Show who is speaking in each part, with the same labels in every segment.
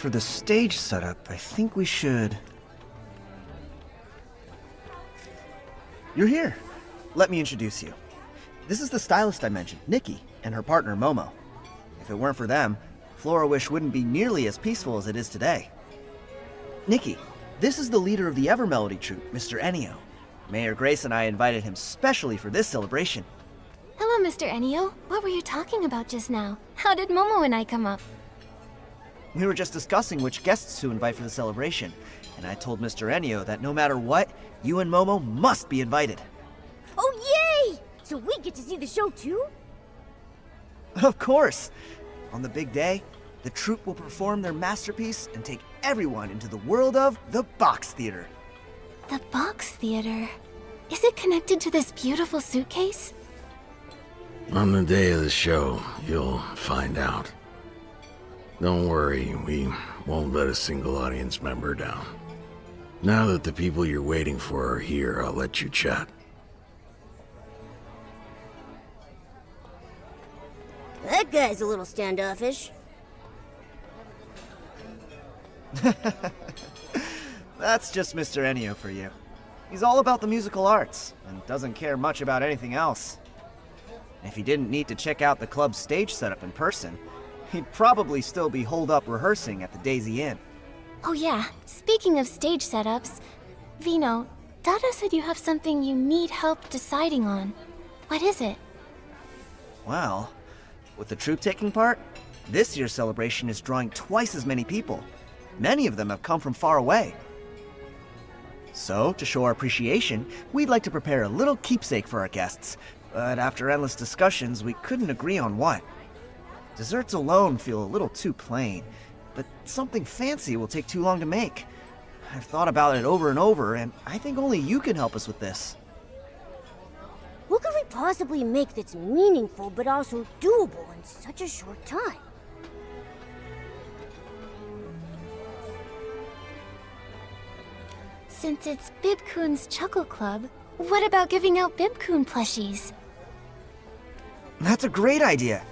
Speaker 1: For the stage setup, I think we should... You're here. Let me introduce you. This is the stylist I mentioned, Nikki, and her partner, Momo. If it weren't for them, Florawish wouldn't be nearly as peaceful as it is today. Nikki, this is the leader of the Evermelody troupe, Mr. Ennio. Mayor Grace and I invited him specially for this celebration.
Speaker 2: Hello, Mr. Ennio. What were you talking about just now? How did Momo and I come up?
Speaker 1: We were just discussing which guests to invite for the celebration, and I told Mr. Ennio that no matter what, you and Momo must be invited.
Speaker 3: Oh, yay! So we get to see the show too?
Speaker 1: Of course! On the big day, the troupe will perform their masterpiece and take everyone into the world of the Box Theater.
Speaker 2: The Box Theater? Is it connected to this beautiful suitcase?
Speaker 4: On the day of the show, you'll find out. Don't worry, we won't let a single audience member down. Now that the people you're waiting for are here, I'll let you chat.
Speaker 3: That guy's a little standoffish.
Speaker 1: That's just Mr. Ennio for you. He's all about the musical arts, and doesn't care much about anything else. If he didn't need to check out the club's stage setup in person, he'd probably still be holed up rehearsing at the Daisy Inn.
Speaker 2: Oh yeah, speaking of stage setups, Vino, Dada said you have something you need help deciding on. What is it?
Speaker 1: Well, with the troupe taking part, this year's celebration is drawing twice as many people. Many of them have come from far away. So, to show our appreciation, we'd like to prepare a little keepsake for our guests, but after endless discussions, we couldn't agree on what. Desserts alone feel a little too plain, but something fancy will take too long to make. I've thought about it over and over, and I think only you can help us with this.
Speaker 3: What could we possibly make that's meaningful but also doable in such a short time?
Speaker 2: Since it's Bib-kun's Chuckle Club, what about giving out Bib-kun plushies?
Speaker 1: That's a great idea,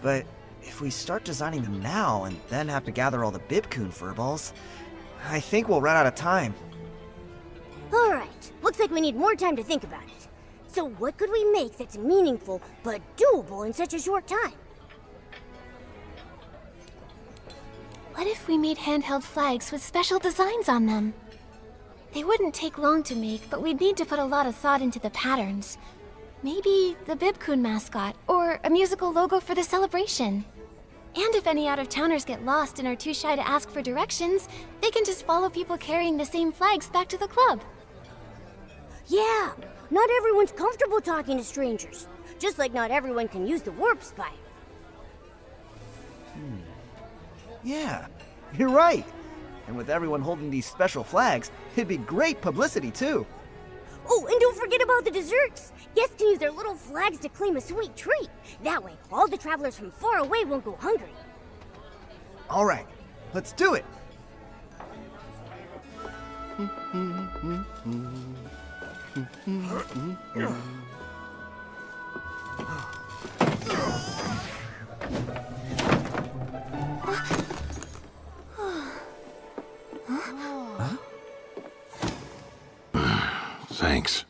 Speaker 1: but if we start designing them now and then have to gather all the Bib-kun furballs, I think we'll run out of time.
Speaker 3: Alright, looks like we need more time to think about it. So what could we make that's meaningful but doable in such a short time?
Speaker 2: What if we made handheld flags with special designs on them? They wouldn't take long to make, but we'd need to put a lot of thought into the patterns. Maybe the Bib-kun mascot, or a musical logo for the celebration. And if any out-of-towners get lost and are too shy to ask for directions, they can just follow people carrying the same flags back to the club.
Speaker 3: Yeah, not everyone's comfortable talking to strangers. Just like not everyone can use the warp spire.
Speaker 1: Yeah, you're right. And with everyone holding these special flags, it'd be great publicity too.
Speaker 3: Oh, and don't forget about the desserts! Guests can use their little flags to claim a sweet treat. That way, all the travelers from far away won't go hungry.
Speaker 1: All right, let's do it.
Speaker 4: Thanks.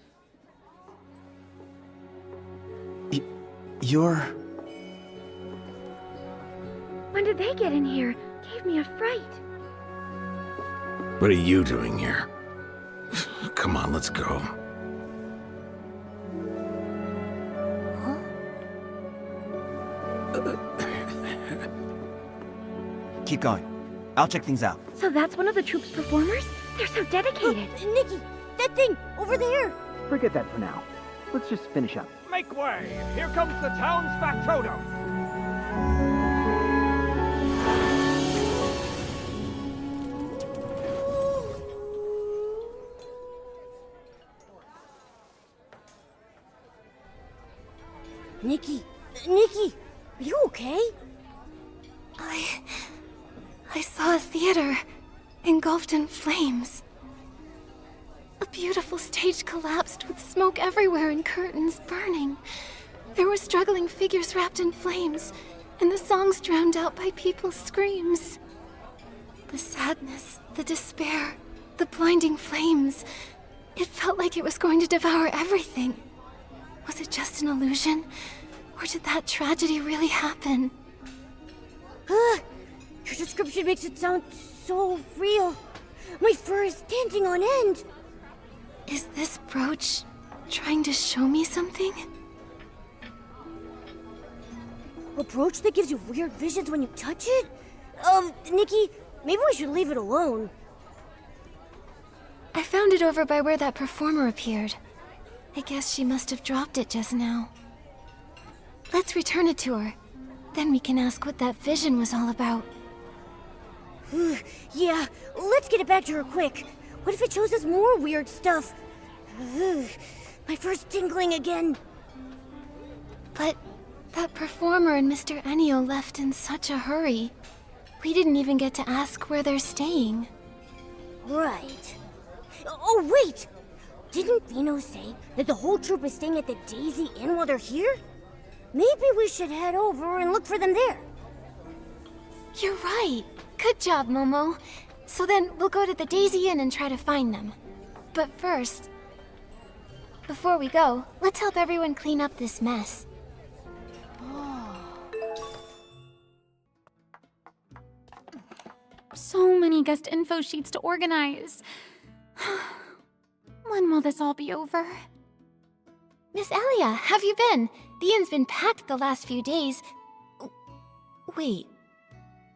Speaker 1: You're...
Speaker 5: When did they get in here? Gave me a fright.
Speaker 4: What are you doing here? Come on, let's go.
Speaker 1: Keep going. I'll check things out.
Speaker 5: So that's one of the troupe's performers? They're so dedicated.
Speaker 3: Nikki, that thing, over there!
Speaker 6: Forget that for now. Let's just finish up.
Speaker 7: Make way! Here comes the town's factotum!
Speaker 3: Nikki, are you okay?
Speaker 2: I saw a theater engulfed in flames. A beautiful stage collapsed with smoke everywhere and curtains burning. There were struggling figures wrapped in flames, and the songs drowned out by people's screams. The sadness, the despair, the blinding flames. It felt like it was going to devour everything. Was it just an illusion? Or did that tragedy really happen?
Speaker 3: Your description makes it sound so real. My fur is standing on end.
Speaker 2: Is this brooch trying to show me something?
Speaker 3: A brooch that gives you weird visions when you touch it? Nikki, maybe we should leave it alone.
Speaker 2: I found it over by where that performer appeared. I guess she must have dropped it just now. Let's return it to her. Then we can ask what that vision was all about.
Speaker 3: Yeah, let's get it back to her quick. What if it shows us more weird stuff? My fur's tingling again.
Speaker 2: But that performer and Mr. Ennio left in such a hurry. We didn't even get to ask where they're staying.
Speaker 3: Right. Oh, wait! Didn't Vino say that the whole troop is staying at the Daisy Inn while they're here? Maybe we should head over and look for them there.
Speaker 2: You're right. Good job, Momo. So then we'll go to the Daisy Inn and try to find them. But first, before we go, let's help everyone clean up this mess.
Speaker 8: So many guest info sheets to organize. When will this all be over?
Speaker 2: Miss Elia, have you been? The inn's been packed the last few days. Wait.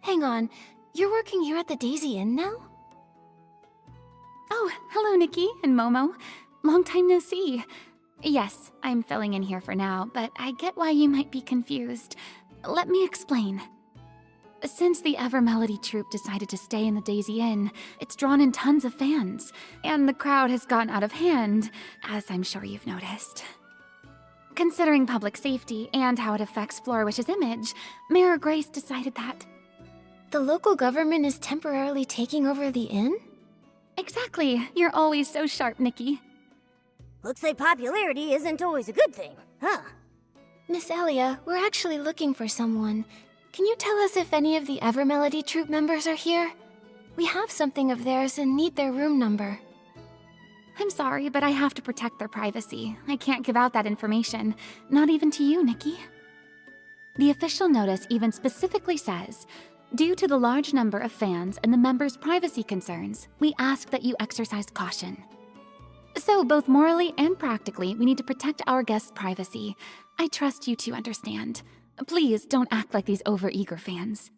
Speaker 2: Hang on. You're working here at the Daisy Inn now?
Speaker 8: Oh, hello, Nikki and Momo. Long time no see. Yes, I'm filling in here for now, but I get why you might be confused. Let me explain. Since the Evermelody troupe decided to stay in the Daisy Inn, it's drawn in tons of fans, and the crowd has gotten out of hand, as I'm sure you've noticed. Considering public safety and how it affects Flourish's image, Mayor Grace decided that...
Speaker 2: The local government is temporarily taking over the inn?
Speaker 8: Exactly. You're always so sharp, Nikki.
Speaker 3: Looks like popularity isn't always a good thing, huh?
Speaker 2: Miss Elia, we're actually looking for someone. Can you tell us if any of the Evermelody troupe members are here? We have something of theirs and need their room number.
Speaker 8: I'm sorry, but I have to protect their privacy. I can't give out that information, not even to you, Nikki. The official notice even specifically says, due to the large number of fans and the members' privacy concerns, we ask that you exercise caution. So, both morally and practically, we need to protect our guests' privacy. I trust you to understand. Please don't act like these overeager fans.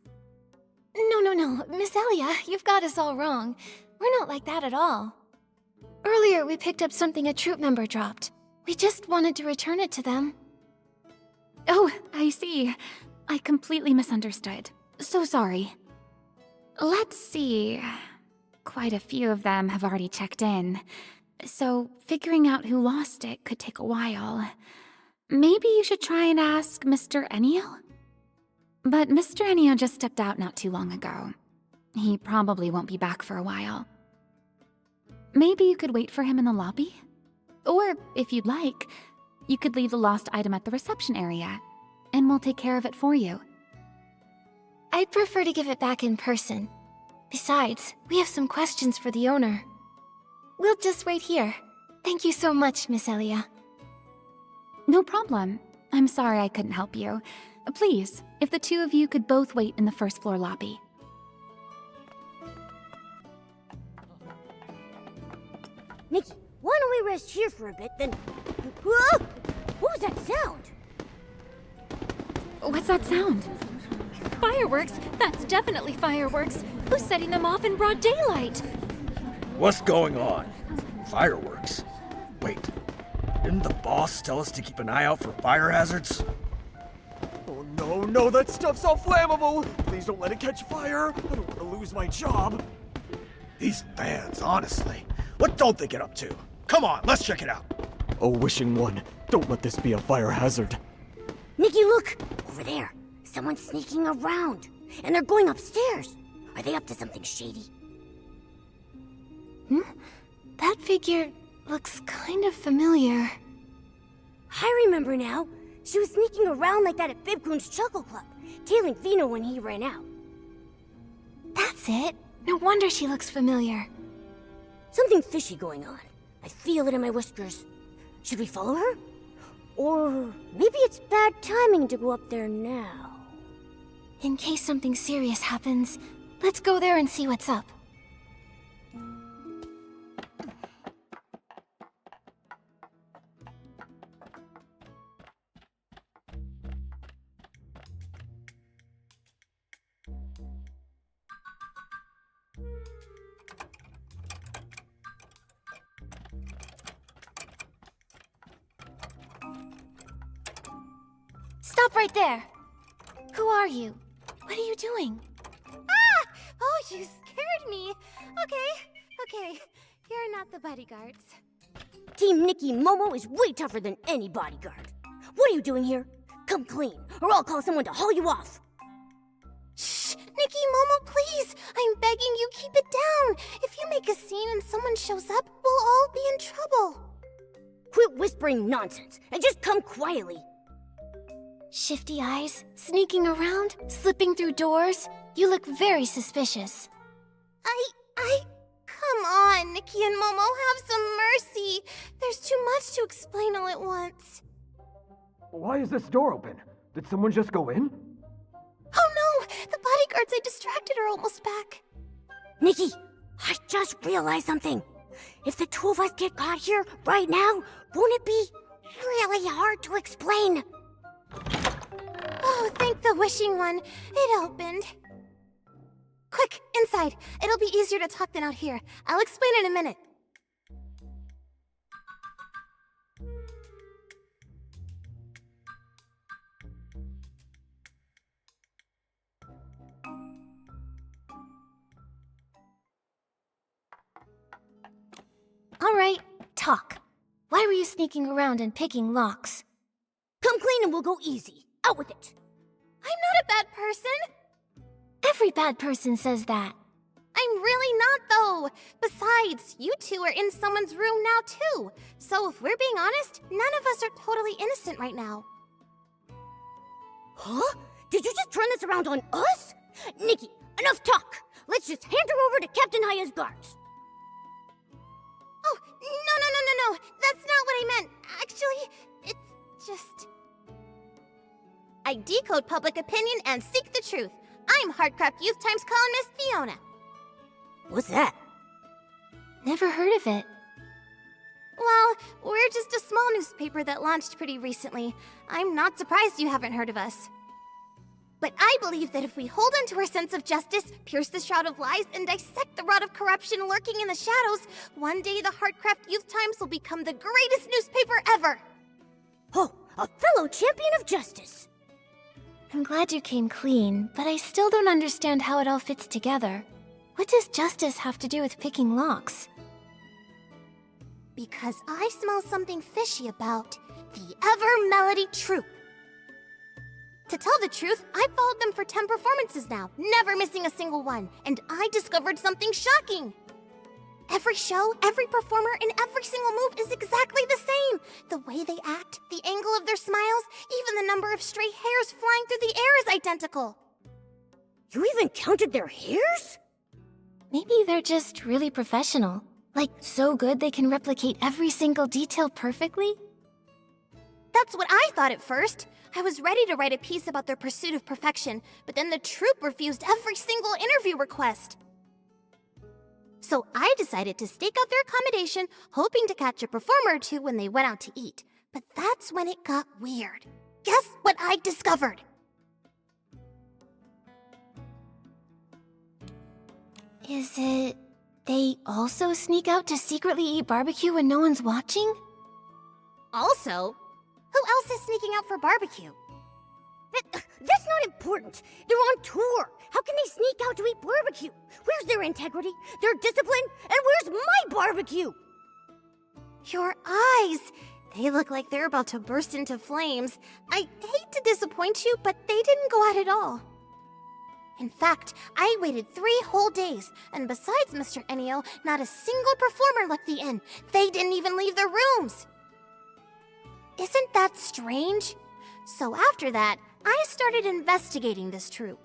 Speaker 2: No. Miss Elia, you've got us all wrong. We're not like that at all. Earlier, we picked up something a troop member dropped. We just wanted to return it to them.
Speaker 8: Oh, I see. I completely misunderstood. So sorry. Let's see. Quite a few of them have already checked in. So figuring out who lost it could take a while. Maybe you should try and ask Mr. Ennio? But Mr. Ennio just stepped out not too long ago. He probably won't be back for a while. Maybe you could wait for him in the lobby? Or, if you'd like, you could leave the lost item at the reception area, and we'll take care of it for you.
Speaker 2: I'd prefer to give it back in person. Besides, we have some questions for the owner. We'll just wait here. Thank you so much, Miss Elia.
Speaker 8: No problem. I'm sorry I couldn't help you. Please, if the two of you could both wait in the first floor lobby.
Speaker 3: Nikki, why don't we rest here for a bit, then... Whoa! What was that sound?
Speaker 8: What's that sound?
Speaker 5: Fireworks? That's definitely fireworks. Who's setting them off in broad daylight?
Speaker 7: What's going on? Fireworks? Wait, didn't the boss tell us to keep an eye out for fire hazards?
Speaker 9: Oh no, that stuff's all flammable! Please don't let it catch fire! I don't want to lose my job!
Speaker 7: These fans, honestly. What don't they get up to? Come on, let's check it out.
Speaker 9: Oh, wishing one, don't let this be a fire hazard.
Speaker 3: Nikki, look! Over there. Someone's sneaking around. And they're going upstairs. Are they up to something shady?
Speaker 2: That figure looks kind of familiar.
Speaker 3: I remember now. She was sneaking around like that at Bibcoon's Chuckle Club, tailing Vino when he ran out.
Speaker 2: That's it. No wonder she looks familiar.
Speaker 3: Something fishy going on. I feel it in my whiskers. Should we follow her? Or maybe it's bad timing to go up there now.
Speaker 2: In case something serious happens, let's go there and see what's up. Stop right there! Who are you? What are you doing?
Speaker 5: Ah! Oh, you scared me. Okay. You're not the bodyguards.
Speaker 3: Team Nikki Momo is way tougher than any bodyguard. What are you doing here? Come clean, or I'll call someone to haul you off.
Speaker 5: Shh! Nikki, Momo, please! I'm begging you, keep it down! If you make a scene and someone shows up, we'll all be in trouble.
Speaker 3: Quit whispering nonsense, and just come quietly.
Speaker 2: Shifty eyes, sneaking around, slipping through doors. You look very suspicious.
Speaker 5: Come on, Nikki and Momo, have some mercy. There's too much to explain all at once.
Speaker 9: Why is this door open? Did someone just go in?
Speaker 5: Oh no! The bodyguards I distracted are almost back.
Speaker 3: Nikki, I just realized something. If the two of us get caught here right now, won't it be really hard to explain?
Speaker 5: Oh, thank the wishing one. It opened. Quick, inside. It'll be easier to talk than out here. I'll explain in a minute.
Speaker 2: All right, talk. Why were you sneaking around and picking locks?
Speaker 3: Come clean and we'll go easy. Out with it.
Speaker 5: I'm not a bad person.
Speaker 2: Every bad person says that.
Speaker 5: I'm really not, though. Besides, you two are in someone's room now, too. So if we're being honest, none of us are totally innocent right now.
Speaker 3: Huh? Did you just turn this around on us? Nikki, enough talk. Let's just hand her over to Captain Haya's guards.
Speaker 5: Oh, no. That's not what I meant. Actually, it's just... I decode public opinion and seek the truth. I'm Hardcraft Youth Times columnist Fiona.
Speaker 3: What's that?
Speaker 2: Never heard of it.
Speaker 5: Well, we're just a small newspaper that launched pretty recently. I'm not surprised you haven't heard of us. But I believe that if we hold on to our sense of justice, pierce the shroud of lies, and dissect the rot of corruption lurking in the shadows, one day the Hardcraft Youth Times will become the greatest newspaper ever!
Speaker 3: Oh, a fellow champion of justice!
Speaker 2: I'm glad you came clean, but I still don't understand how it all fits together. What does justice have to do with picking locks?
Speaker 5: Because I smell something fishy about the Ever Melody Troupe. To tell the truth, I've followed them for 10 performances now, never missing a single one, and I discovered something shocking. Every show, every performer, and every single move is exactly the same. The way they act, the angle of their smiles, even the number of stray hairs flying through the air is identical.
Speaker 3: You even counted their hairs?
Speaker 2: Maybe they're just really professional. Like, so good they can replicate every single detail perfectly?
Speaker 5: That's what I thought at first. I was ready to write a piece about their pursuit of perfection, but then the troupe refused every single interview request. So I decided to stake out their accommodation, hoping to catch a performer or two when they went out to eat. But that's when it got weird. Guess what I discovered?
Speaker 2: Is it... they also sneak out to secretly eat barbecue when no one's watching?
Speaker 5: Also, who else is sneaking out for barbecue?
Speaker 3: That's not important. They're on tour. How can they sneak out to eat barbecue? Where's their integrity, their discipline, and where's my barbecue?
Speaker 5: Your eyes! They look like they're about to burst into flames. I hate to disappoint you, but they didn't go out at all. In fact, I waited 3 whole days, and besides Mr. Ennio, not a single performer left the inn. They didn't even leave their rooms. Isn't that strange? So after that, I started investigating this troupe.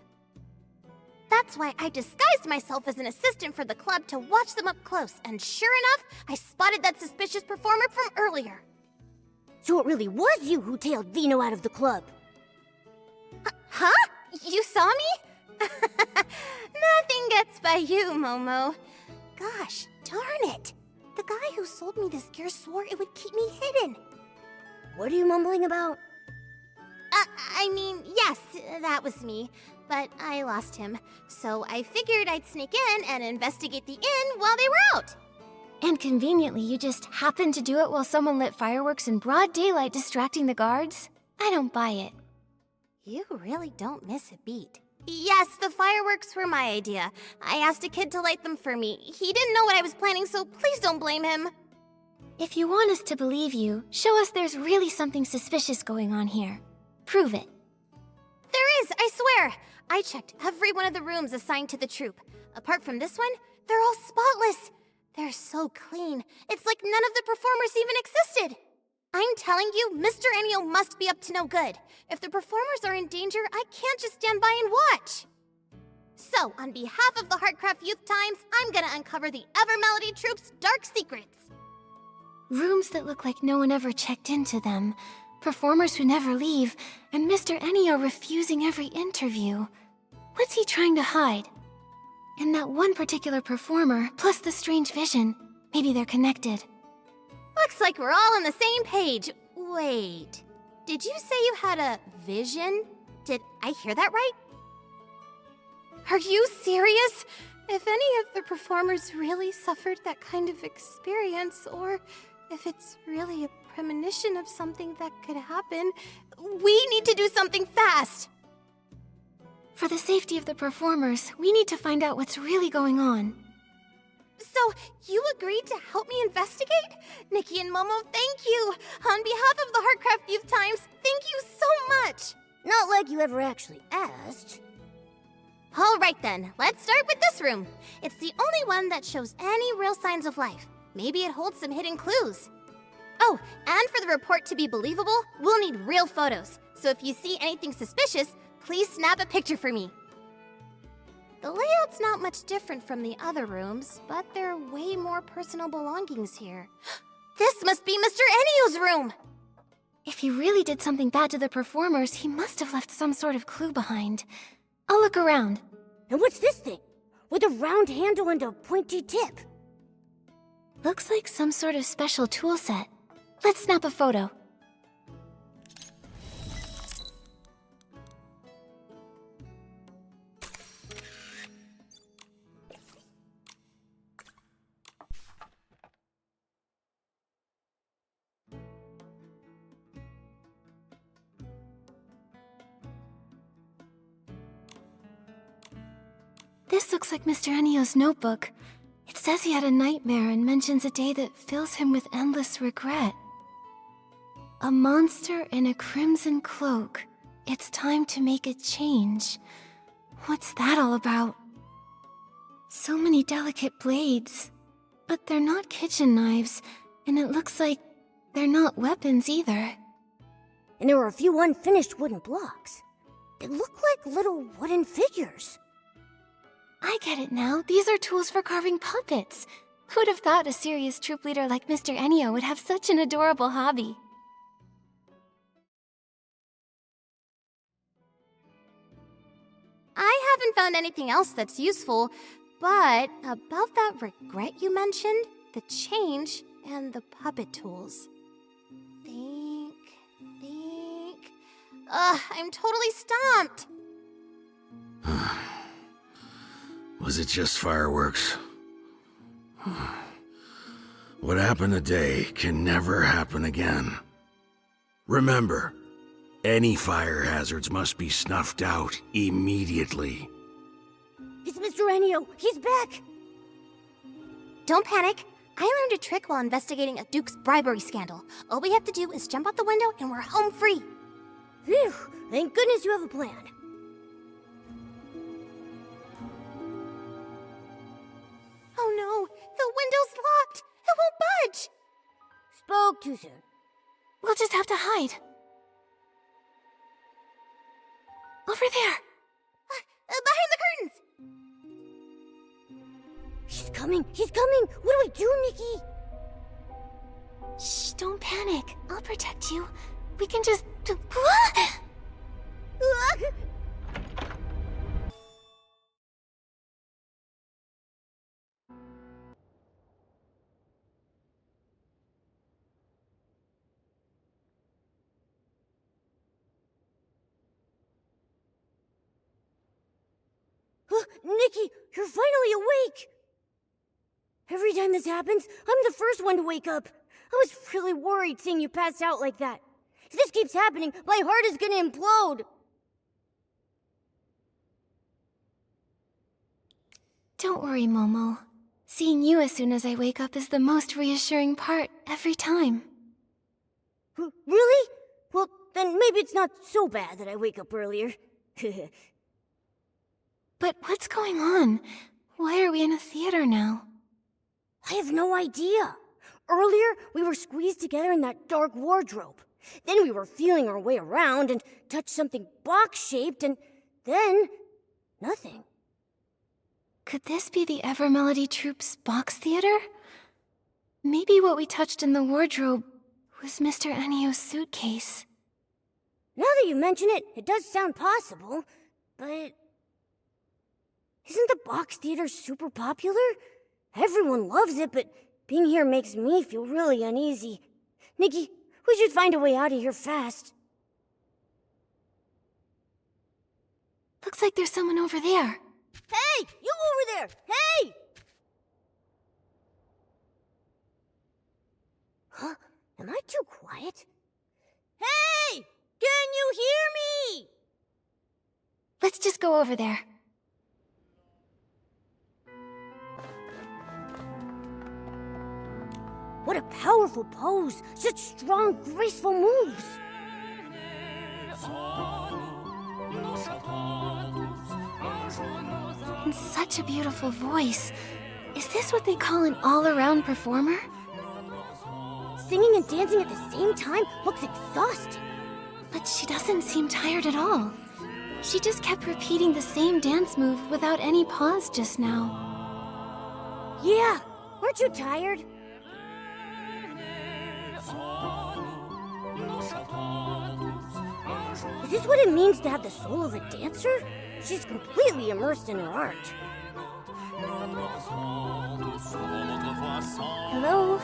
Speaker 5: That's why I disguised myself as an assistant for the club to watch them up close, and sure enough, I spotted that suspicious performer from earlier.
Speaker 3: So it really was you who tailed Vino out of the club.
Speaker 5: Huh? You saw me? Nothing gets by you, Momo. Gosh, darn it. The guy who sold me this gear swore it would keep me hidden.
Speaker 3: What are you mumbling about?
Speaker 5: I mean, yes, that was me. But I lost him, so I figured I'd sneak in and investigate the inn while they were out.
Speaker 2: And conveniently, you just happened to do it while someone lit fireworks in broad daylight distracting the guards? I don't buy it.
Speaker 5: You really don't miss a beat. Yes, the fireworks were my idea. I asked a kid to light them for me. He didn't know what I was planning, so please don't blame him.
Speaker 2: If you want us to believe you, show us there's really something suspicious going on here. Prove it.
Speaker 5: There is, I swear. I checked every one of the rooms assigned to the troupe. Apart from this one, they're all spotless. They're so clean. It's like none of the performers even existed. I'm telling you, Mr. Enio must be up to no good. If the performers are in danger, I can't just stand by and watch. So, on behalf of the Heartcraft Youth Times, I'm gonna uncover the Evermelody Troupe's dark secrets.
Speaker 2: Rooms that look like no one ever checked into them. Performers who never leave, and Mr. Enio refusing every interview. What's he trying to hide? And that one particular performer, plus the strange vision. Maybe they're connected.
Speaker 5: Looks like we're all on the same page. Wait, did you say you had a vision? Did I hear that right? Are you serious? If any of the performers really suffered that kind of experience, or if it's really a premonition of something that could happen, we need to do something fast!
Speaker 2: For the safety of the performers, we need to find out what's really going on.
Speaker 5: So, you agreed to help me investigate? Nikki and Momo, thank you! On behalf of the Heartcraft Youth Times, thank you so much!
Speaker 3: Not like you ever actually asked.
Speaker 5: Alright then, let's start with this room. It's the only one that shows any real signs of life. Maybe it holds some hidden clues. Oh, and for the report to be believable, we'll need real photos. So if you see anything suspicious, please snap a picture for me. The layout's not much different from the other rooms, but there are way more personal belongings here. This must be Mr. Enio's room!
Speaker 2: If he really did something bad to the performers, he must have left some sort of clue behind. I'll look around.
Speaker 3: And what's this thing? With a round handle and a pointy tip.
Speaker 2: Looks like some sort of special tool set. Let's snap a photo. This looks like Mr. Enio's notebook. It says he had a nightmare and mentions a day that fills him with endless regret. A monster in a crimson cloak. It's time to make a change. What's that all about? So many delicate blades. But they're not kitchen knives, and it looks like they're not weapons either.
Speaker 3: And there were a few unfinished wooden blocks. They look like little wooden figures.
Speaker 2: I get it now. These are tools for carving puppets. Who'd have thought a serious troop leader like Mr. Enio would have such an adorable hobby?
Speaker 5: I haven't found anything else that's useful, but about that regret you mentioned, the change, and the puppet tools. Think... I'm totally stumped!
Speaker 4: Was it just fireworks? What happened today can never happen again. Remember, any fire hazards must be snuffed out immediately.
Speaker 3: It's Mr. Enio! He's back!
Speaker 5: Don't panic. I learned a trick while investigating a Duke's bribery scandal. All we have to do is jump out the window and we're home free.
Speaker 3: Phew! Thank goodness you have a plan.
Speaker 5: Oh no, the window's locked. It won't budge.
Speaker 3: Spoke too soon.
Speaker 2: We'll just have to hide. Over there.
Speaker 5: Behind the curtains.
Speaker 3: He's coming! What do we do, Nikki?
Speaker 2: Shh, don't panic. I'll protect you. We can just...
Speaker 3: Nikki, you're finally awake! Every time this happens, I'm the first one to wake up. I was really worried seeing you pass out like that. If this keeps happening, my heart is gonna implode.
Speaker 2: Don't worry, Momo. Seeing you as soon as I wake up is the most reassuring part every time.
Speaker 3: Really? Well, then maybe it's not so bad that I wake up earlier.
Speaker 2: But what's going on? Why are we in a theater now?
Speaker 3: I have no idea. Earlier, we were squeezed together in that dark wardrobe. Then we were feeling our way around and touched something box-shaped, and then... nothing.
Speaker 2: Could this be the Ever Melody Troupe's box theater? Maybe what we touched in the wardrobe was Mr. Ennio's suitcase.
Speaker 3: Now that you mention it, it does sound possible, but... isn't the box theater super popular? Everyone loves it, but being here makes me feel really uneasy. Nikki, we should find a way out of here fast.
Speaker 2: Looks like there's someone over there.
Speaker 3: Hey! You over there! Hey! Huh? Am I too quiet? Hey! Can you hear me?
Speaker 2: Let's just go over there.
Speaker 3: What a powerful pose! Such strong, graceful moves!
Speaker 2: And such a beautiful voice. Is this what they call an all-around performer?
Speaker 3: Singing and dancing at the same time looks exhausting.
Speaker 2: But she doesn't seem tired at all. She just kept repeating the same dance move without any pause just now.
Speaker 3: Yeah, aren't you tired? Is this what it means to have the soul of a dancer? She's completely immersed in her art.
Speaker 2: Hello?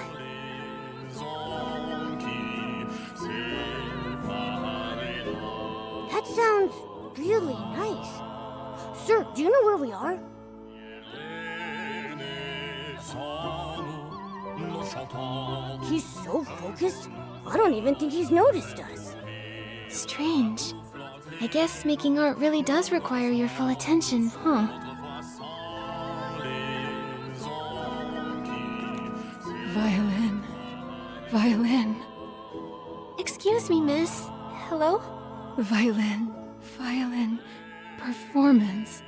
Speaker 3: That sounds really nice. Sir, do you know where we are? He's so focused, I don't even think he's noticed us.
Speaker 2: Strange. I guess making art really does require your full attention, huh?
Speaker 10: Violin. Violin.
Speaker 2: Excuse me, miss. Hello?
Speaker 10: Violin. Violin. Performance.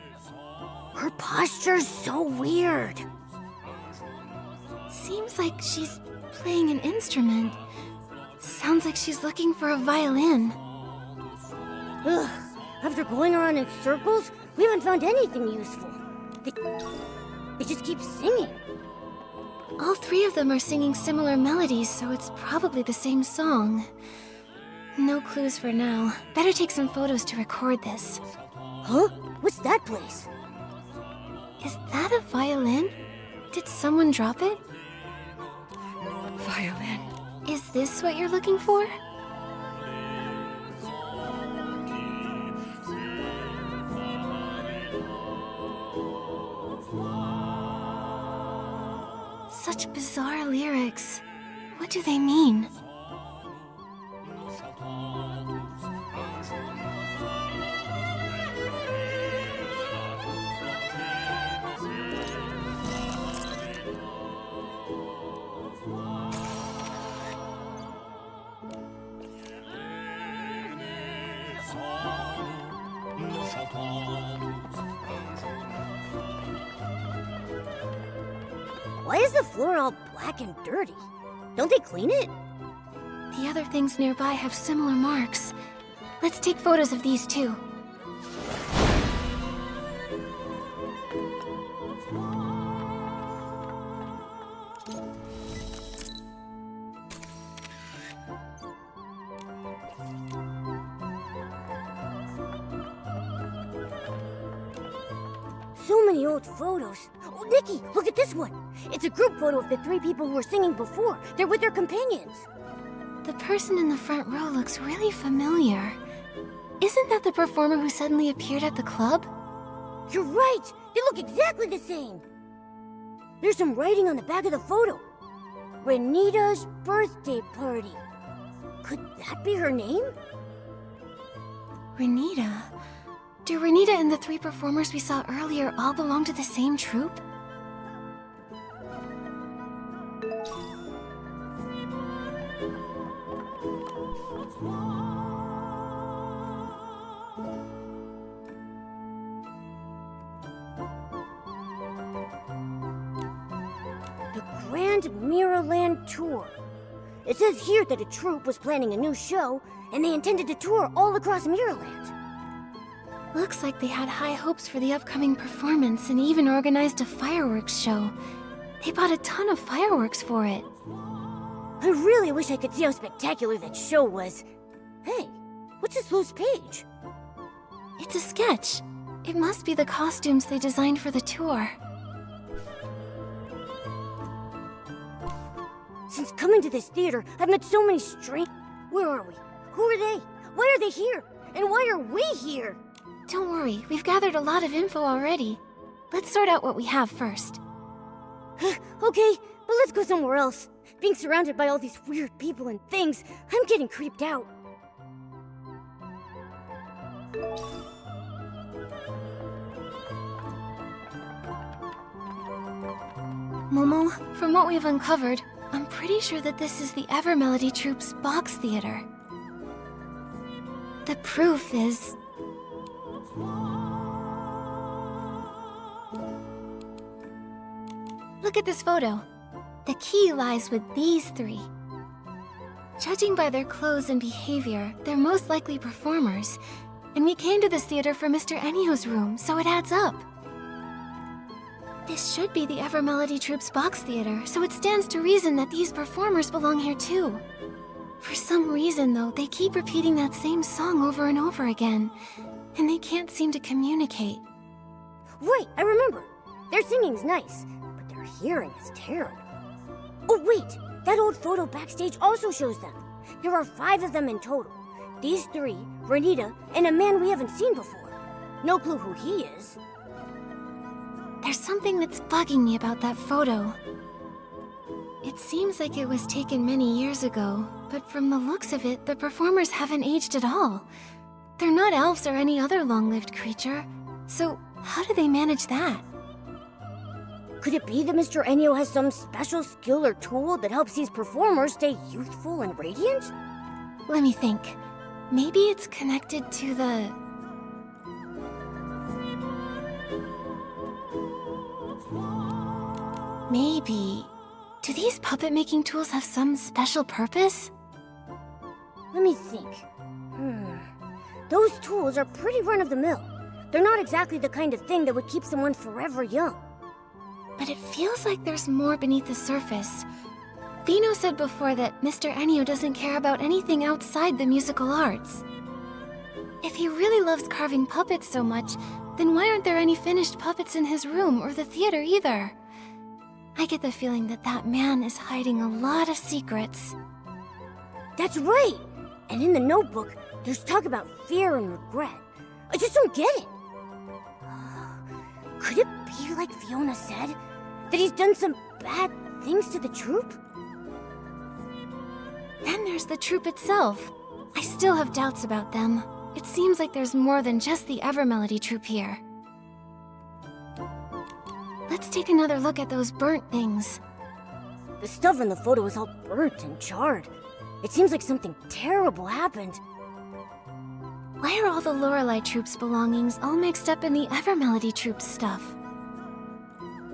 Speaker 3: Her posture's so weird.
Speaker 2: Seems like she's playing an instrument. Sounds like she's looking for a violin.
Speaker 3: Ugh, after going around in circles, we haven't found anything useful. They just keep singing.
Speaker 2: All three of them are singing similar melodies, so it's probably the same song. No clues for now. Better take some photos to record this.
Speaker 3: Huh? What's that place?
Speaker 2: Is that a violin? Did someone drop it?
Speaker 10: Violin.
Speaker 2: Is this what you're looking for? Such bizarre lyrics. What do they mean?
Speaker 3: Why is the floor all black and dirty? Don't they clean it?
Speaker 2: The other things nearby have similar marks. Let's take photos of these too.
Speaker 3: So many old photos. Oh, Nikki, look at this one. It's a group photo of the 3 people who were singing before. They're with their companions.
Speaker 2: The person in the front row looks really familiar. Isn't that the performer who suddenly appeared at the club?
Speaker 3: You're right. They look exactly the same. There's some writing on the back of the photo. Renita's birthday party. Could that be her name?
Speaker 2: Renita? Do Renita and the 3 performers we saw earlier all belong to the same troupe?
Speaker 3: The Grand Mirrorland Tour. It says here that a troupe was planning a new show, and they intended to tour all across Mirrorland.
Speaker 2: Looks like they had high hopes for the upcoming performance and even organized a fireworks show. They bought a ton of fireworks for it.
Speaker 3: I really wish I could see how spectacular that show was. Hey, what's this loose page?
Speaker 2: It's a sketch. It must be the costumes they designed for the tour.
Speaker 3: Since coming to this theater, I've met so many strange... Where are we? Who are they? Why are they here? And why are we here?
Speaker 2: Don't worry, we've gathered a lot of info already. Let's sort out what we have first.
Speaker 3: Okay, but let's go somewhere else. Being surrounded by all these weird people and things, I'm getting creeped out.
Speaker 2: Momo, from what we've uncovered, I'm pretty sure that this is the Evermelody Troupe's box theater. The proof is... Look at this photo. The key lies with these 3. Judging by their clothes and behavior, they're most likely performers. And we came to this theater for Mr. Ennio's room, so it adds up. This should be the Evermelody Troupe's box theater, so it stands to reason that these performers belong here too. For some reason, though, they keep repeating that same song over and over again, and they can't seem to communicate.
Speaker 3: Wait, I remember. Their singing's nice, but their hearing is terrible. Oh wait, that old photo backstage also shows them. There are 5 of them in total. These 3, Renita, and a man we haven't seen before. No clue who he is.
Speaker 2: There's something that's bugging me about that photo. It seems like it was taken many years ago, but from the looks of it, the performers haven't aged at all. They're not elves or any other long-lived creature, so how do they manage that?
Speaker 3: Could it be that Mr. Ennio has some special skill or tool that helps these performers stay youthful and radiant?
Speaker 2: Let me think. Maybe it's connected to the... Maybe... Do these puppet-making tools have some special purpose?
Speaker 3: Let me think. Those tools are pretty run-of-the-mill. They're not exactly the kind of thing that would keep someone forever young.
Speaker 2: But it feels like there's more beneath the surface. Vino said before that Mr. Ennio doesn't care about anything outside the musical arts. If he really loves carving puppets so much, then why aren't there any finished puppets in his room or the theater either? I get the feeling that that man is hiding a lot of secrets.
Speaker 3: That's right! And in the notebook, there's talk about fear and regret. I just don't get it. Could it be like Fiona said? That he's done some bad things to the troupe?
Speaker 2: Then there's the troupe itself. I still have doubts about them. It seems like there's more than just the Evermelody troupe here. Let's take another look at those burnt things.
Speaker 3: The stuff in the photo is all burnt and charred. It seems like something terrible happened.
Speaker 2: Why are all the Lorelei troupe's belongings all mixed up in the Evermelody troupe's stuff?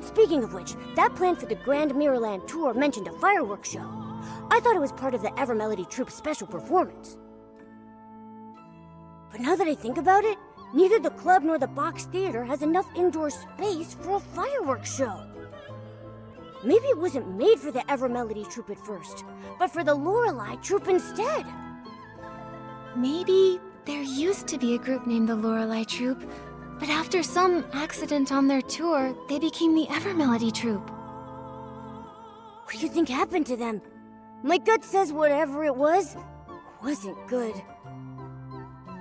Speaker 3: Speaking of which, that plan for the Grand Mirrorland tour mentioned a fireworks show. I thought it was part of the Evermelody troupe's special performance. But now that I think about it, neither the club nor the box theater has enough indoor space for a fireworks show. Maybe it wasn't made for the Evermelody troupe at first, but for the Lorelei troupe instead.
Speaker 2: Maybe there used to be a group named the Lorelei troupe, But after some accident on their tour, they became the Evermelody Troupe.
Speaker 3: What do you think happened to them? My gut says whatever it was wasn't good.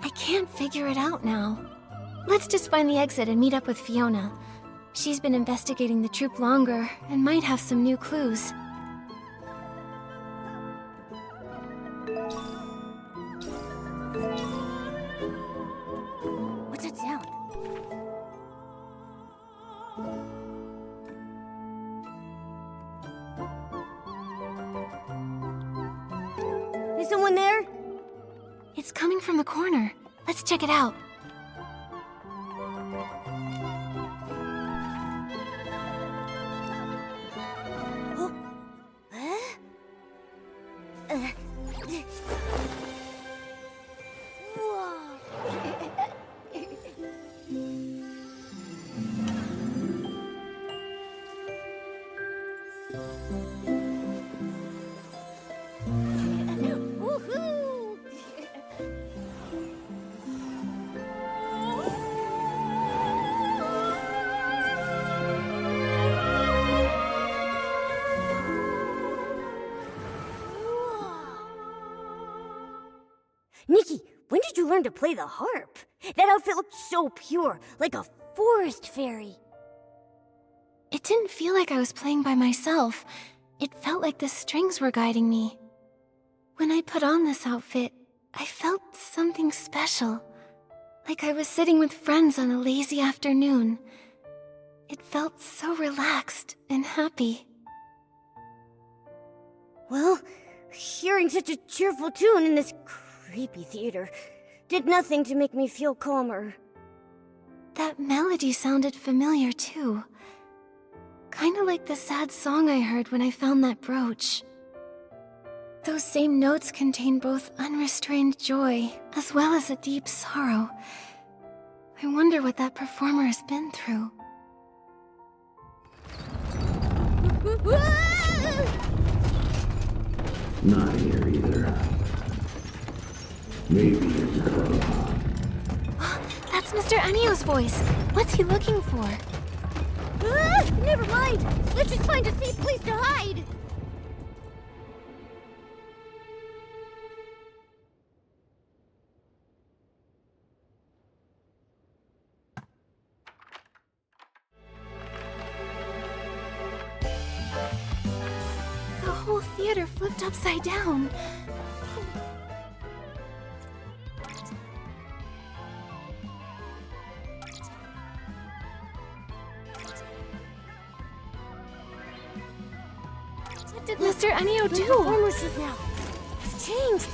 Speaker 2: I can't figure it out now. Let's just find the exit and meet up with Fiona. She's been investigating the troupe longer and might have some new clues.
Speaker 3: What's that sound? Is someone there?
Speaker 2: It's coming from the corner. Let's check it out.
Speaker 3: Oh. Woohoo! Nikki, when did you learn to play the harp? That outfit looked so pure, like a forest fairy.
Speaker 2: It didn't feel like I was playing by myself. It felt like the strings were guiding me. When I put on this outfit, I felt something special. Like I was sitting with friends on a lazy afternoon. It felt so relaxed and happy.
Speaker 3: Well, hearing such a cheerful tune in this creepy theater did nothing to make me feel calmer.
Speaker 2: That melody sounded familiar too. Kinda like the sad song I heard when I found that brooch. Those same notes contain both unrestrained joy as well as a deep sorrow. I wonder what that performer has been through.
Speaker 4: Not here either. Maybe it's close.
Speaker 2: That's Mr. Anio's voice. What's he looking for?
Speaker 3: Never mind! Let's just find a safe place to hide!
Speaker 2: The whole theater flipped upside down. What did Mr. Anio
Speaker 3: The
Speaker 2: do?
Speaker 3: performers just now. It's changed.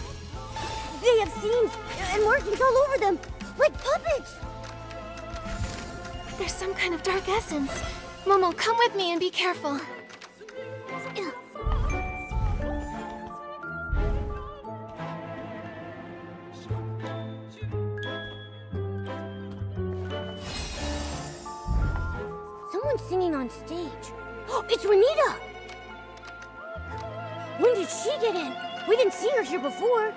Speaker 3: They have seams and markings all over them, like puppets.
Speaker 2: There's some kind of dark essence. Momo, come with me and be careful.
Speaker 3: Someone's singing on stage. Oh, it's Renita! When did she get in? We didn't see her here before.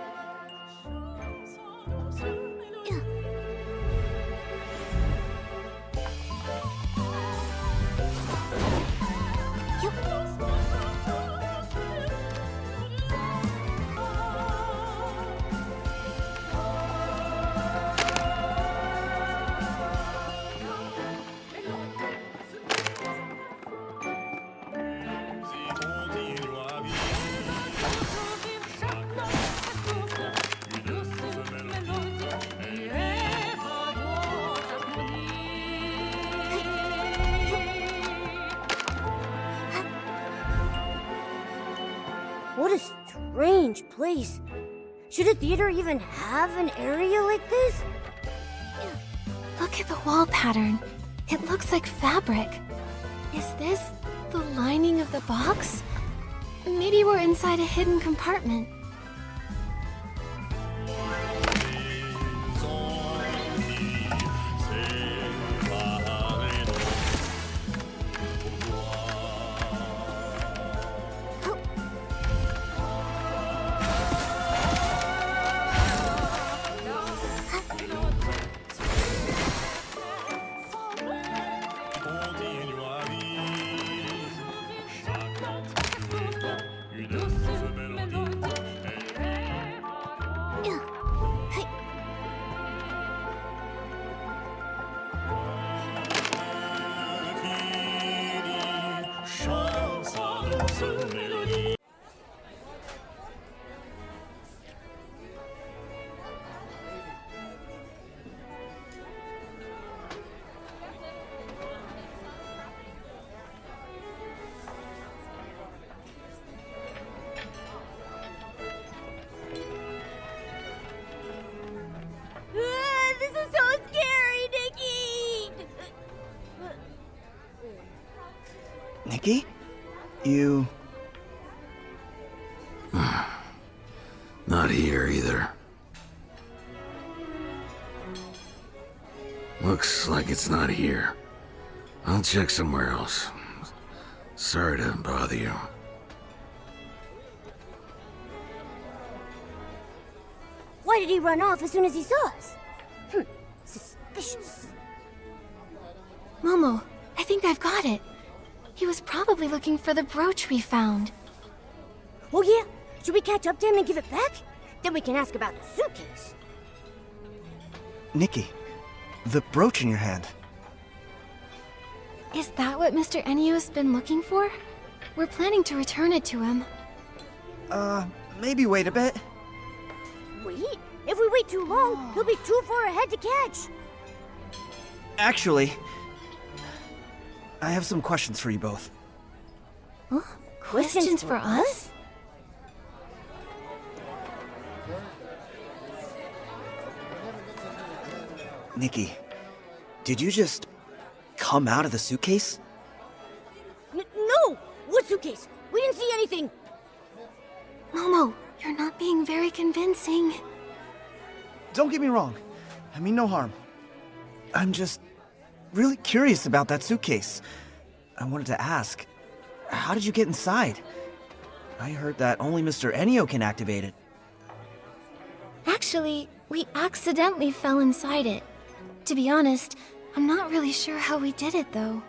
Speaker 3: What a strange place. Should a theater even have an area like this?
Speaker 2: Look at the wall pattern. It looks like fabric. Is this the lining of the box? Maybe we're inside a hidden compartment.
Speaker 1: Nikki? You...
Speaker 4: Not here either. Looks like it's not here. I'll check somewhere else. Sorry to bother you.
Speaker 3: Why did he run off as soon as he saw us? Suspicious.
Speaker 2: Momo, I think I've got it. He was probably looking for the brooch we found.
Speaker 3: Oh yeah? Should we catch up to him and give it back? Then we can ask about the suitcase.
Speaker 1: Nikki, the brooch in your hand.
Speaker 2: Is that what Mr. Enio's been looking for? We're planning to return it to him.
Speaker 1: Maybe wait a bit.
Speaker 3: Wait? If we wait too long, he'll be too far ahead to catch.
Speaker 1: Actually, I have some questions for you both.
Speaker 2: Huh? Questions for us?
Speaker 1: Nikki, did you just come out of the suitcase?
Speaker 3: No! What suitcase? We didn't see anything!
Speaker 2: Momo, you're not being very convincing.
Speaker 1: Don't get me wrong. I mean no harm. I'm just really curious about that suitcase. I wanted to ask, how did you get inside? I heard that only Mr. Enio can activate it.
Speaker 2: Actually, we accidentally fell inside it. To be honest, I'm not really sure how we did it, though.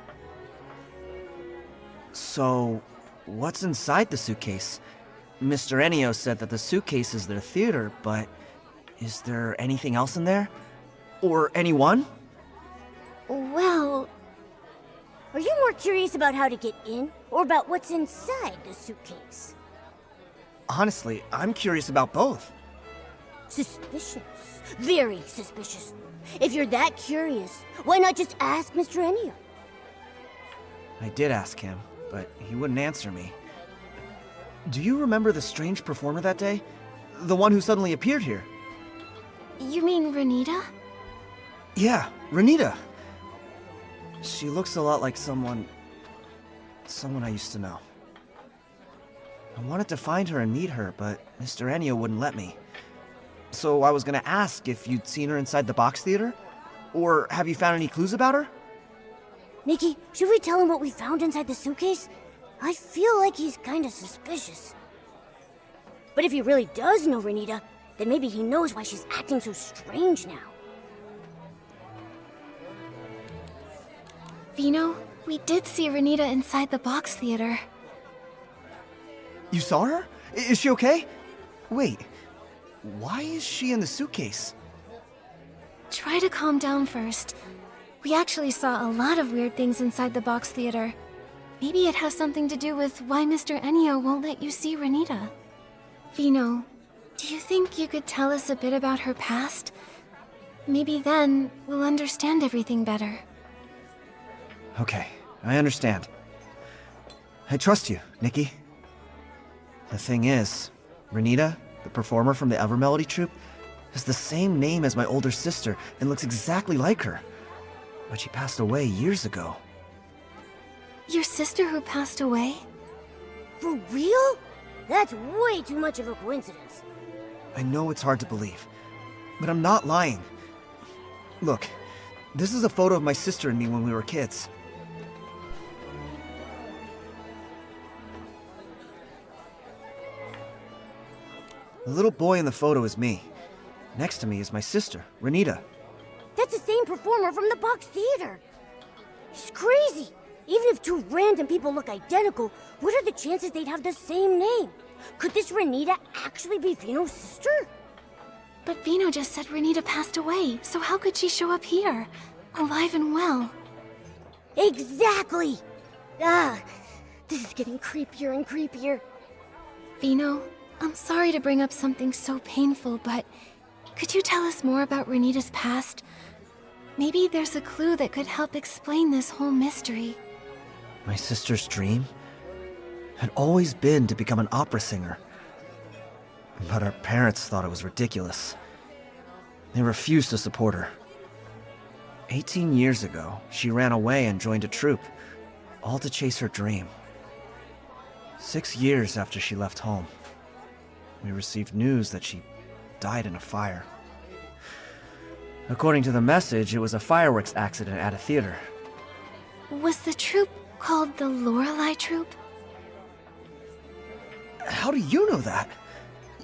Speaker 1: So, what's inside the suitcase? Mr. Enio said that the suitcase is their theater, but is there anything else in there? Or anyone?
Speaker 2: Well...
Speaker 3: Are you more curious about how to get in, or about what's inside the suitcase?
Speaker 1: Honestly, I'm curious about both.
Speaker 3: Suspicious. Very suspicious. If you're that curious, why not just ask Mr. Enio?
Speaker 1: I did ask him, but he wouldn't answer me. Do you remember the strange performer that day? The one who suddenly appeared here?
Speaker 2: You mean Renita?
Speaker 1: Yeah, Renita. She looks a lot like someone I used to know. I wanted to find her and meet her, but Mr. Enio wouldn't let me. So I was gonna ask if you'd seen her inside the box theater? Or have you found any clues about her?
Speaker 3: Nikki, should we tell him what we found inside the suitcase? I feel like he's kinda suspicious. But if he really does know Renita, then maybe he knows why she's acting so strange now.
Speaker 2: Vino, we did see Renita inside the box theater.
Speaker 1: You saw her? Is she okay? Wait, why is she in the suitcase?
Speaker 2: Try to calm down first. We actually saw a lot of weird things inside the box theater. Maybe it has something to do with why Mr. Enio won't let you see Renita. Vino, do you think you could tell us a bit about her past? Maybe then we'll understand everything better.
Speaker 1: Okay, I understand. I trust you, Nikki. The thing is, Renita, the performer from the Evermelody troupe, has the same name as my older sister and looks exactly like her. But she passed away years ago.
Speaker 2: Your sister who passed away?
Speaker 3: For real? That's way too much of a coincidence.
Speaker 1: I know it's hard to believe, but I'm not lying. Look, this is a photo of my sister and me when we were kids. The little boy in the photo is me. Next to me is my sister, Renita.
Speaker 3: That's the same performer from the box theater. It's crazy. Even if two random people look identical, what are the chances they'd have the same name? Could this Renita actually be Vino's sister?
Speaker 2: But Vino just said Renita passed away, so how could she show up here, alive and well?
Speaker 3: Exactly! This is getting creepier and creepier.
Speaker 2: Vino, I'm sorry to bring up something so painful, but could you tell us more about Renita's past? Maybe there's a clue that could help explain this whole mystery.
Speaker 1: My sister's dream had always been to become an opera singer. But our parents thought it was ridiculous. They refused to support her. 18 years ago, she ran away and joined a troupe. all to chase her dream. 6 years after she left home, we received news that she died in a fire. According to the message, it was a fireworks accident at a theater.
Speaker 2: Was the troupe called the Lorelei Troupe?
Speaker 1: How do you know that?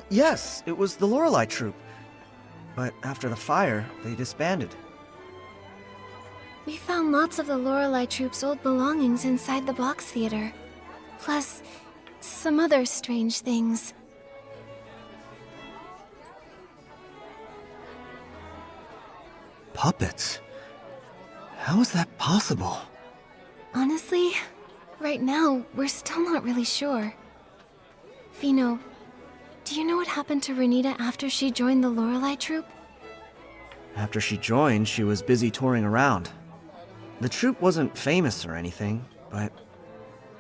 Speaker 1: Yes, it was the Lorelei Troupe. But after the fire, they disbanded.
Speaker 2: We found lots of the Lorelei Troupe's old belongings inside the box theater. Plus, some other strange things.
Speaker 1: Puppets? How is that possible?
Speaker 2: Honestly, right now, we're still not really sure. Vino, do you know what happened to Renita after she joined the Lorelei Troupe?
Speaker 1: After she joined, she was busy touring around. The troupe wasn't famous or anything, but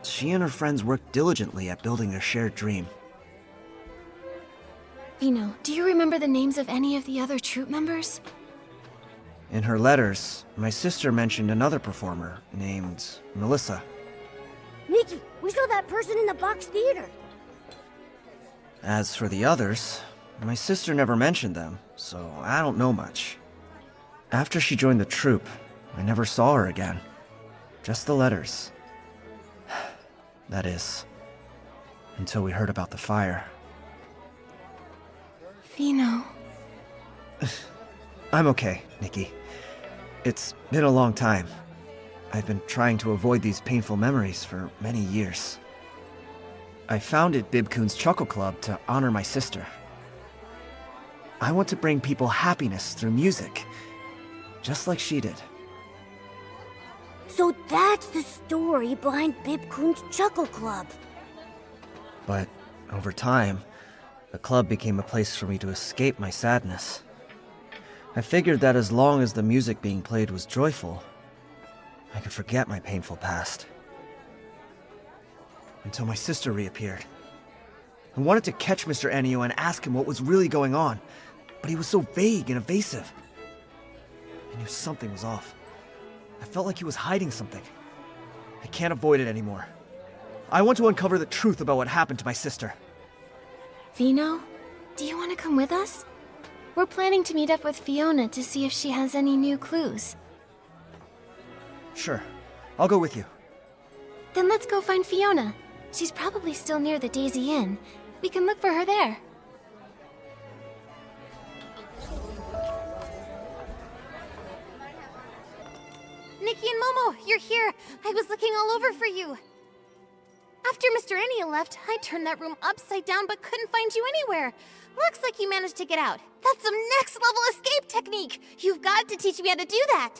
Speaker 1: she and her friends worked diligently at building their shared dream.
Speaker 2: Vino, do you remember the names of any of the other troupe members?
Speaker 1: In her letters, my sister mentioned another performer named Melissa.
Speaker 3: Nikki, we saw that person in the box theater.
Speaker 1: As for the others, my sister never mentioned them, so I don't know much. After she joined the troupe, I never saw her again. Just the letters. That is, until we heard about the fire.
Speaker 2: Vino.
Speaker 1: I'm okay, Nikki. It's been a long time. I've been trying to avoid these painful memories for many years. I founded Bibcoon's Chuckle Club to honor my sister. I want to bring people happiness through music, just like she did.
Speaker 3: So that's the story behind Bibcoon's Chuckle Club.
Speaker 1: But over time, the club became a place for me to escape my sadness. I figured that as long as the music being played was joyful, I could forget my painful past. Until my sister reappeared. I wanted to catch Mr. Ennio and ask him what was really going on, but he was so vague and evasive. I knew something was off. I felt like he was hiding something. I can't avoid it anymore. I want to uncover the truth about what happened to my sister.
Speaker 2: Vino, do you want to come with us? We're planning to meet up with Fiona to see if she has any new clues.
Speaker 1: Sure, I'll go with you.
Speaker 2: Then let's go find Fiona. She's probably still near the Daisy Inn. We can look for her there.
Speaker 5: Nikki and Momo, you're here. I was looking all over for you. After Mr. Ennio left, I turned that room upside down but couldn't find you anywhere. Looks like you managed to get out. That's some next-level escape technique. You've got to teach me how to do that.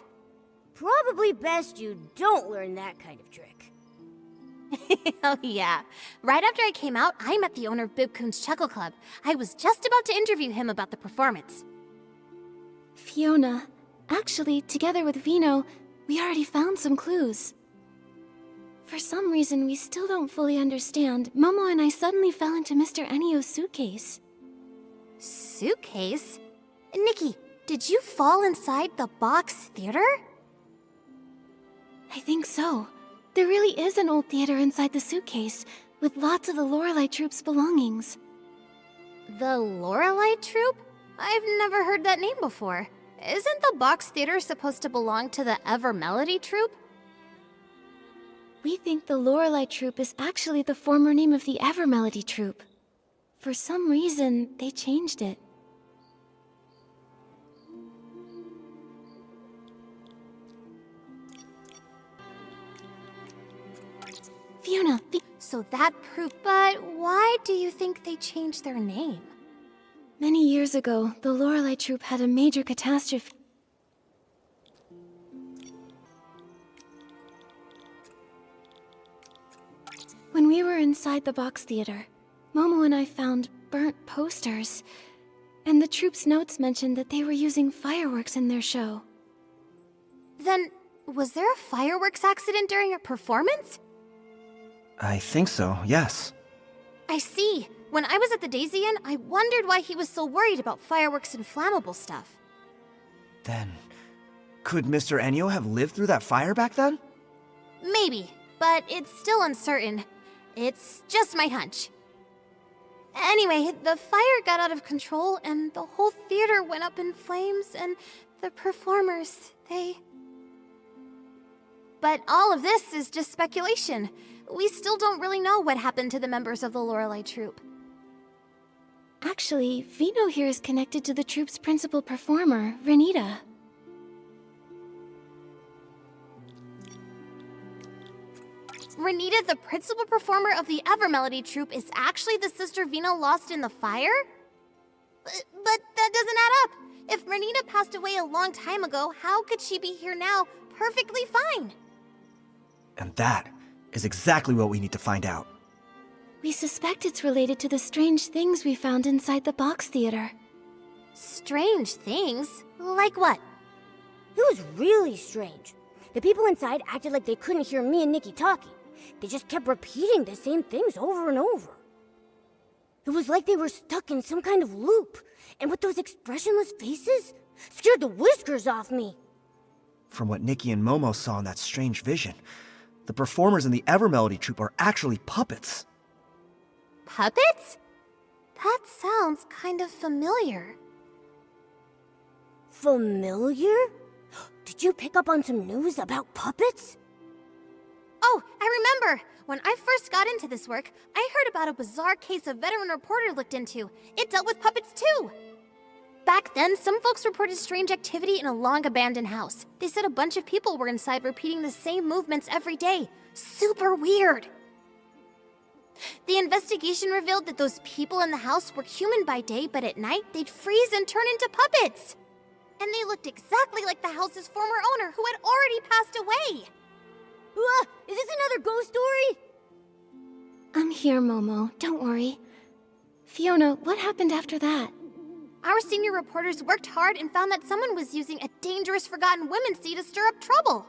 Speaker 3: Probably best you don't learn that kind of trick.
Speaker 5: Oh yeah. Right after I came out, I met the owner of Bibcoon's Chuckle Club. I was just about to interview him about the performance.
Speaker 2: Fiona, actually, together with Vino, we already found some clues. For some reason we still don't fully understand, Momo and I suddenly fell into Mr. Ennio's suitcase.
Speaker 5: Suitcase? Nikki, did you fall inside the box theater?
Speaker 2: I think so. There really is an old theater inside the suitcase, with lots of the Lorelei Troupe's belongings.
Speaker 5: The Lorelei Troupe? I've never heard that name before. Isn't the box theater supposed to belong to the Ever Melody Troupe?
Speaker 2: We think the Lorelei Troupe is actually the former name of the Ever Melody Troupe. For some reason, they changed it. Fiona,
Speaker 5: So that proved, but why do you think they changed their name?
Speaker 2: Many years ago, the Lorelei Troupe had a major catastrophe. When we were inside the box theater, Momo and I found burnt posters, and the troupe's notes mentioned that they were using fireworks in their show.
Speaker 5: Then, was there a fireworks accident during a performance?
Speaker 1: I think so, yes.
Speaker 5: I see. When I was at the Daisy Inn, I wondered why he was so worried about fireworks and flammable stuff.
Speaker 1: Then, could Mr. Ennio have lived through that fire back then?
Speaker 5: Maybe. but it's still uncertain. It's just my hunch. Anyway, the fire got out of control and the whole theater went up in flames and the performers, But all of this is just speculation. We still don't really know what happened to the members of the Lorelei troupe.
Speaker 2: Actually, Vino here is connected to the troupe's principal performer, Renita.
Speaker 5: Renita, the principal performer of the Evermelody troupe, is actually the sister Vino lost in the fire? But that doesn't add up. If Renita passed away a long time ago, how could she be here now, perfectly fine?
Speaker 1: And that is exactly what we need to find out.
Speaker 2: We suspect it's related to the strange things we found inside the box theater.
Speaker 5: Strange things? Like what?
Speaker 3: It was really strange. The people inside acted like they couldn't hear me and Nikki talking. They just kept repeating the same things over and over. It was like they were stuck in some kind of loop. And with those expressionless faces, scared the whiskers off me.
Speaker 1: From what Nikki and Momo saw in that strange vision, the performers in the Evermelody troupe are actually puppets.
Speaker 5: Puppets? That sounds kind of familiar.
Speaker 3: Familiar? Did you pick up on some news about puppets?
Speaker 5: Oh, I remember! When I first got into this work, I heard about a bizarre case a veteran reporter looked into. It dealt with puppets too! Back then, some folks reported strange activity in a long-abandoned house. They said a bunch of people were inside repeating the same movements every day. Super weird! The investigation revealed that those people in the house were human by day, but at night, they'd freeze and turn into puppets! And they looked exactly like the house's former owner, who had already passed away!
Speaker 3: Is this another ghost story?
Speaker 2: I'm here, Momo. Don't worry. Fiona, what happened after that?
Speaker 5: Our senior reporters worked hard and found that someone was using a dangerous forgotten womency to stir up trouble.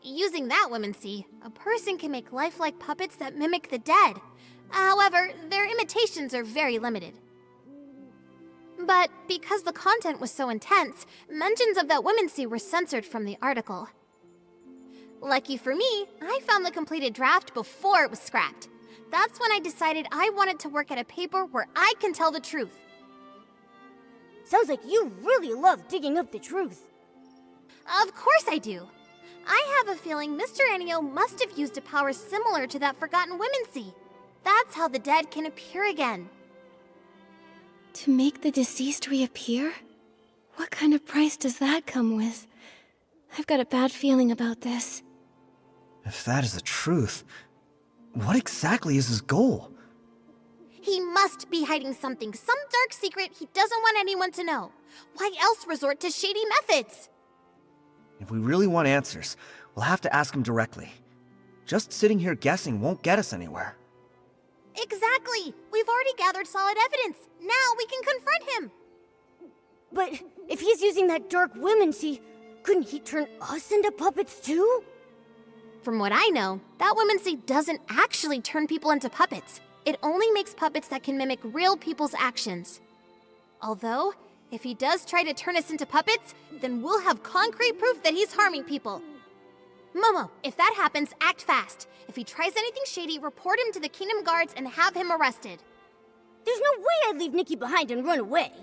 Speaker 5: Using that womency, a person can make lifelike puppets that mimic the dead. However, their imitations are very limited. But because the content was so intense, mentions of that womency were censored from the article. Lucky for me, I found the completed draft before it was scrapped. That's when I decided I wanted to work at a paper where I can tell the truth.
Speaker 3: Sounds like you really love digging up the truth.
Speaker 5: Of course I do. I have a feeling Mr. Enio must have used a power similar to that forgotten womency. That's how the dead can appear again.
Speaker 2: To make the deceased reappear? What kind of price does that come with? I've got a bad feeling about this.
Speaker 1: If that is the truth, what exactly is his goal?
Speaker 5: He must be hiding something, some dark secret he doesn't want anyone to know. Why else resort to shady methods?
Speaker 1: If we really want answers, we'll have to ask him directly. Just sitting here guessing won't get us anywhere.
Speaker 5: Exactly! We've already gathered solid evidence. Now we can confront him!
Speaker 3: But if he's using that dark womency, couldn't he turn us into puppets too?
Speaker 5: From what I know, that womency doesn't actually turn people into puppets. It only makes puppets that can mimic real people's actions. Although, if he does try to turn us into puppets, then we'll have concrete proof that he's harming people. Momo, if that happens, act fast. If he tries anything shady, report him to the Kingdom Guards and have him arrested.
Speaker 3: There's no way I'd leave Nikki behind and run away.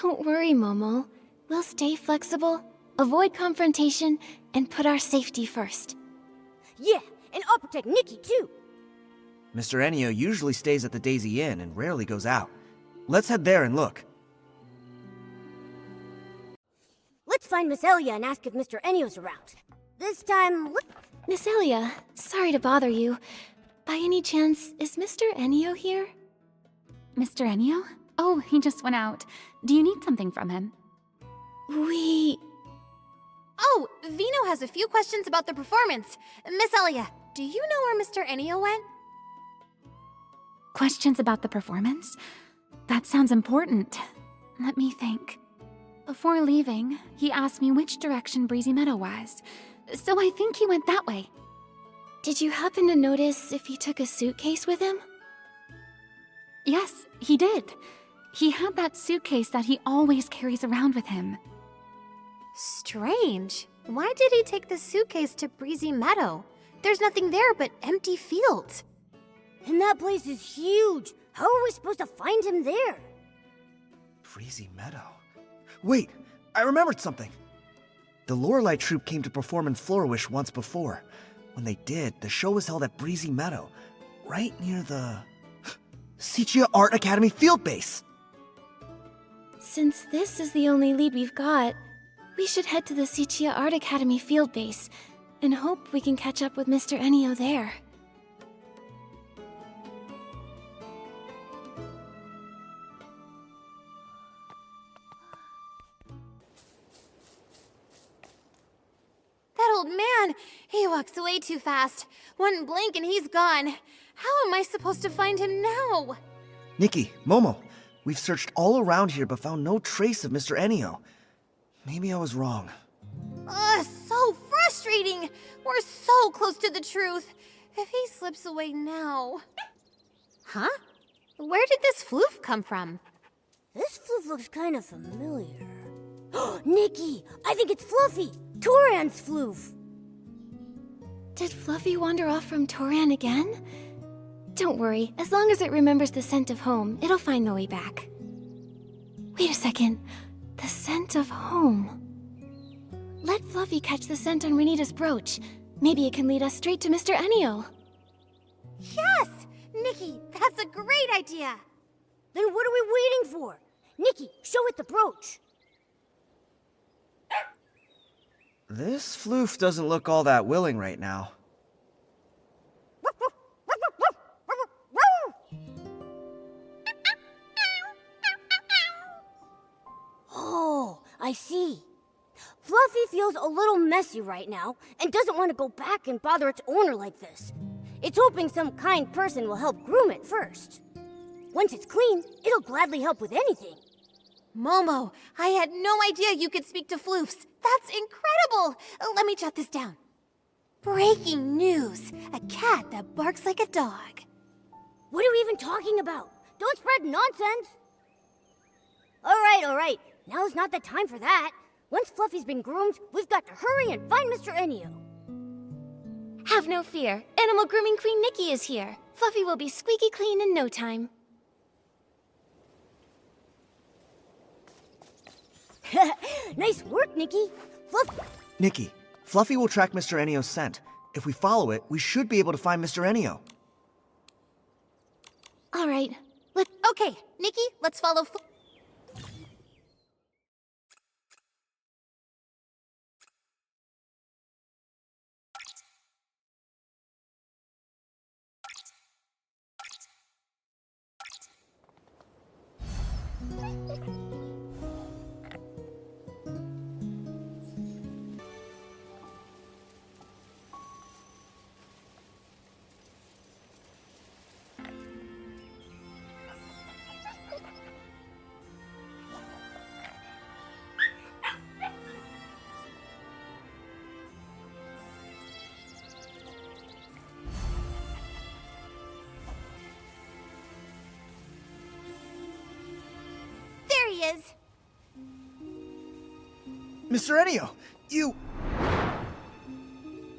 Speaker 2: Don't worry, Momo. We'll stay flexible, avoid confrontation, and put our safety first.
Speaker 3: Yeah, and I'll protect Nikki too.
Speaker 1: Mr. Enio usually stays at the Daisy Inn and rarely goes out. Let's head there and look.
Speaker 3: Let's find Miss Elia and ask if Mr. Enio's around. This time,
Speaker 2: Miss Elia, sorry to bother you. By any chance, is Mr. Enio here?
Speaker 8: Mr. Enio? Oh, he just went out. Do you need something from him?
Speaker 5: Oh, Vino has a few questions about the performance. Miss Elia, do you know where Mr. Enio went?
Speaker 8: Questions about the performance? That sounds important. Let me think. Before leaving, he asked me which direction Breezy Meadow was. So I think he went that way.
Speaker 2: Did you happen to notice if he took a suitcase with him?
Speaker 8: Yes, he did. He had that suitcase that he always carries around with him.
Speaker 5: Strange. Why did he take the suitcase to Breezy Meadow? there's nothing there but empty fields.
Speaker 3: And that place is huge. How are we supposed to find him there?
Speaker 1: Breezy Meadow. Wait, I remembered something. The Lorelei troupe came to perform in Flourish once before. When they did, the show was held at Breezy Meadow, right near the Sichia Art Academy field base.
Speaker 2: Since this is the only lead we've got, we should head to the Sichia Art Academy field base and hope we can catch up with Mr. Enio there.
Speaker 5: That old man, he walks away too fast. One blink and he's gone. How am I supposed to find him now?
Speaker 1: Nikki, Momo, we've searched all around here but found no trace of Mr. Enio. Maybe I was wrong.
Speaker 5: Ugh, so frustrating! We're so close to the truth. If he slips away now... Huh? Where did this floof come from?
Speaker 3: This floof looks kind of familiar. Nikki, I think it's Fluffy! Toran's floof!
Speaker 2: Did Fluffy wander off from Toran again? Don't worry, as long as it remembers the scent of home, it'll find the way back. Wait a second. The scent of home. Let Fluffy catch the scent on Renita's brooch. Maybe it can lead us straight to Mr. Enio.
Speaker 5: Yes! Nikki, that's a great idea!
Speaker 3: Then what are we waiting for? Nikki, show it the brooch.
Speaker 1: This floof doesn't look all that willing right now.
Speaker 3: Oh, I see. Fluffy feels a little messy right now and doesn't want to go back and bother its owner like this. It's hoping some kind person will help groom it first. Once it's clean, it'll gladly help with anything.
Speaker 5: Momo, I had no idea you could speak to floofs. That's incredible! Let me jot this down. Breaking news. A cat that barks like a dog.
Speaker 3: What are we even talking about? Don't spread nonsense! All right. Now's not the time for that. Once Fluffy's been groomed, we've got to hurry and find Mr. Enio.
Speaker 2: Have no fear. Animal Grooming Queen Nikki is here. Fluffy will be squeaky clean in no time.
Speaker 3: Nice work, Nikki.
Speaker 1: Nikki, Fluffy will track Mr. Enio's scent. If we follow it, we should be able to find Mr. Enio.
Speaker 2: All right.
Speaker 5: Okay, Nikki, let's follow There he is.
Speaker 1: Mr. Enio, you...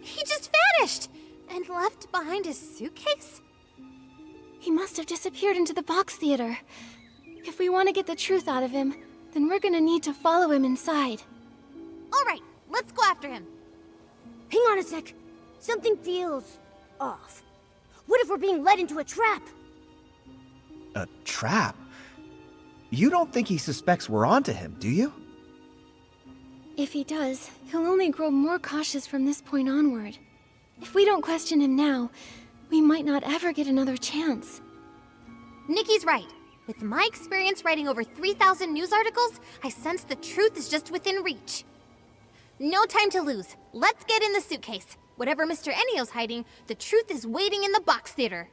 Speaker 5: He just vanished and left behind his suitcase?
Speaker 2: He must have disappeared into the box theater. If we want to get the truth out of him, then we're gonna need to follow him inside.
Speaker 5: All right, let's go after him.
Speaker 3: Hang on a sec. Something feels off. What if we're being led into a trap?
Speaker 1: A trap? You don't think he suspects we're onto him, do you?
Speaker 2: If he does, he'll only grow more cautious from this point onward. If we don't question him now, we might not ever get another chance.
Speaker 5: Nikki's right. With my experience writing over 3,000 news articles, I sense the truth is just within reach. No time to lose. Let's get in the suitcase. Whatever Mr. Enio's hiding, the truth is waiting in the box theater.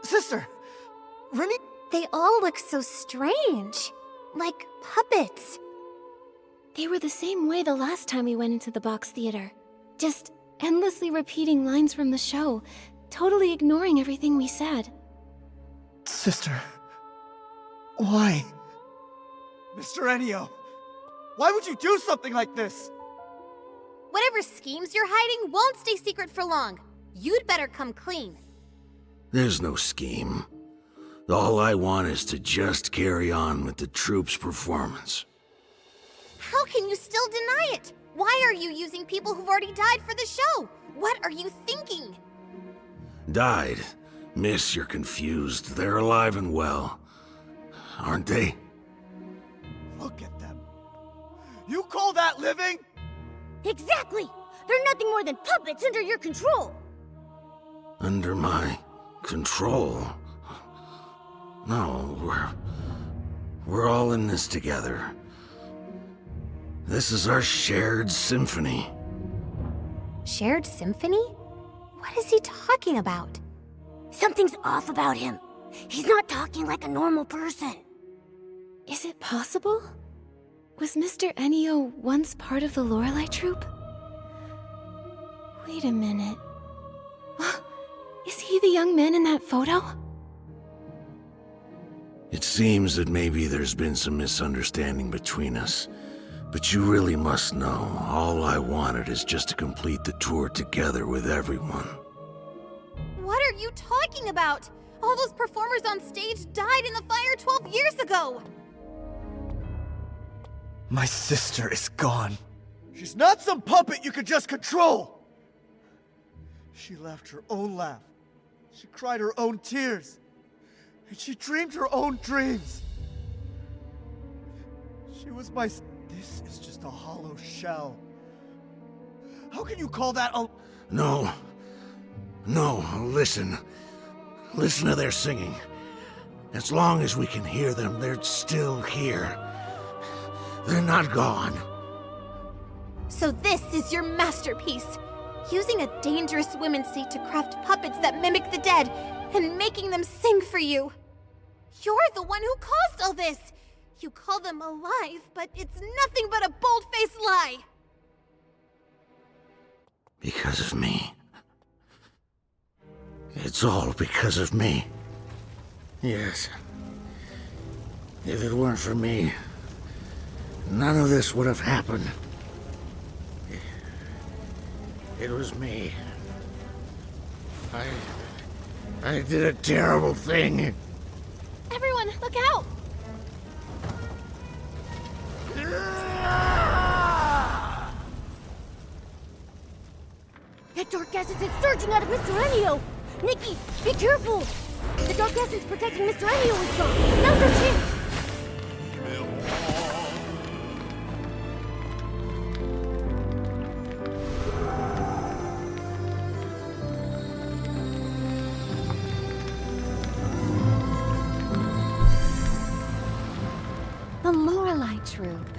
Speaker 1: Sister! Rennie?
Speaker 5: They all look so strange. Like puppets.
Speaker 2: They were the same way the last time we went into the box theater. Just endlessly repeating lines from the show, totally ignoring everything we said.
Speaker 1: Sister, why?
Speaker 9: Mr. Ennio, why would you do something like this?
Speaker 5: Whatever schemes you're hiding won't stay secret for long. You'd better come clean.
Speaker 4: There's no scheme. All I want is to just carry on with the troop's performance.
Speaker 5: How can you still deny it? Why are you using people who've already died for the show? What are you thinking?
Speaker 4: Died? Miss, you're confused. They're alive and well. Aren't they?
Speaker 9: Look at them. You call that living?
Speaker 3: Exactly! They're nothing more than puppets under your control!
Speaker 4: Under my control? No, we're all in this together. This is our shared symphony.
Speaker 5: Shared symphony? What is he talking about?
Speaker 3: Something's off about him. He's not talking like a normal person.
Speaker 2: Is it possible? Was Mr. Ennio once part of the Lorelei troupe? Wait a minute. Is he the young man in that photo?
Speaker 4: It seems that maybe there's been some misunderstanding between us. But you really must know, all I wanted is just to complete the tour together with everyone.
Speaker 5: What are you talking about? All those performers on stage died in the fire 12 years ago!
Speaker 1: My sister is gone.
Speaker 9: She's not some puppet you could just control! She laughed her own laugh. She cried her own tears. And she dreamed her own dreams. She was my... This is just a hollow shell. How can you call that a...
Speaker 4: No, listen. Listen to their singing. As long as we can hear them, they're still here. They're not gone.
Speaker 5: So this is your masterpiece. Using a dangerous women's seat to craft puppets that mimic the dead, and making them sing for you. You're the one who caused all this. You call them alive, but it's nothing but a bold-faced lie.
Speaker 4: Because of me. It's all because of me. Yes. If it weren't for me, none of this would have happened. It was me. I did a terrible thing.
Speaker 2: Everyone, look out!
Speaker 3: That dark essence is surging out of Mr. Ennio! Nikki, be careful! The dark essence protecting Mr. Ennio is gone! Now's our chance!
Speaker 8: The Lorelei troupe.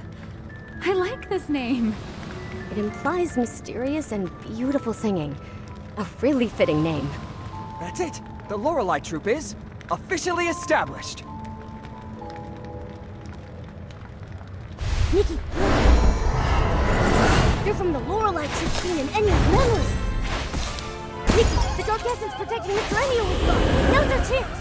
Speaker 8: I like this name.
Speaker 11: It implies mysterious and beautiful singing. A really fitting name.
Speaker 6: That's it! The Lorelei troupe is officially established!
Speaker 3: Nikki! They're from the Lorelei troupe seen in Ennio's memory! Nikki, the dark essence protecting Mr. Ennio is gone! Now's our chance!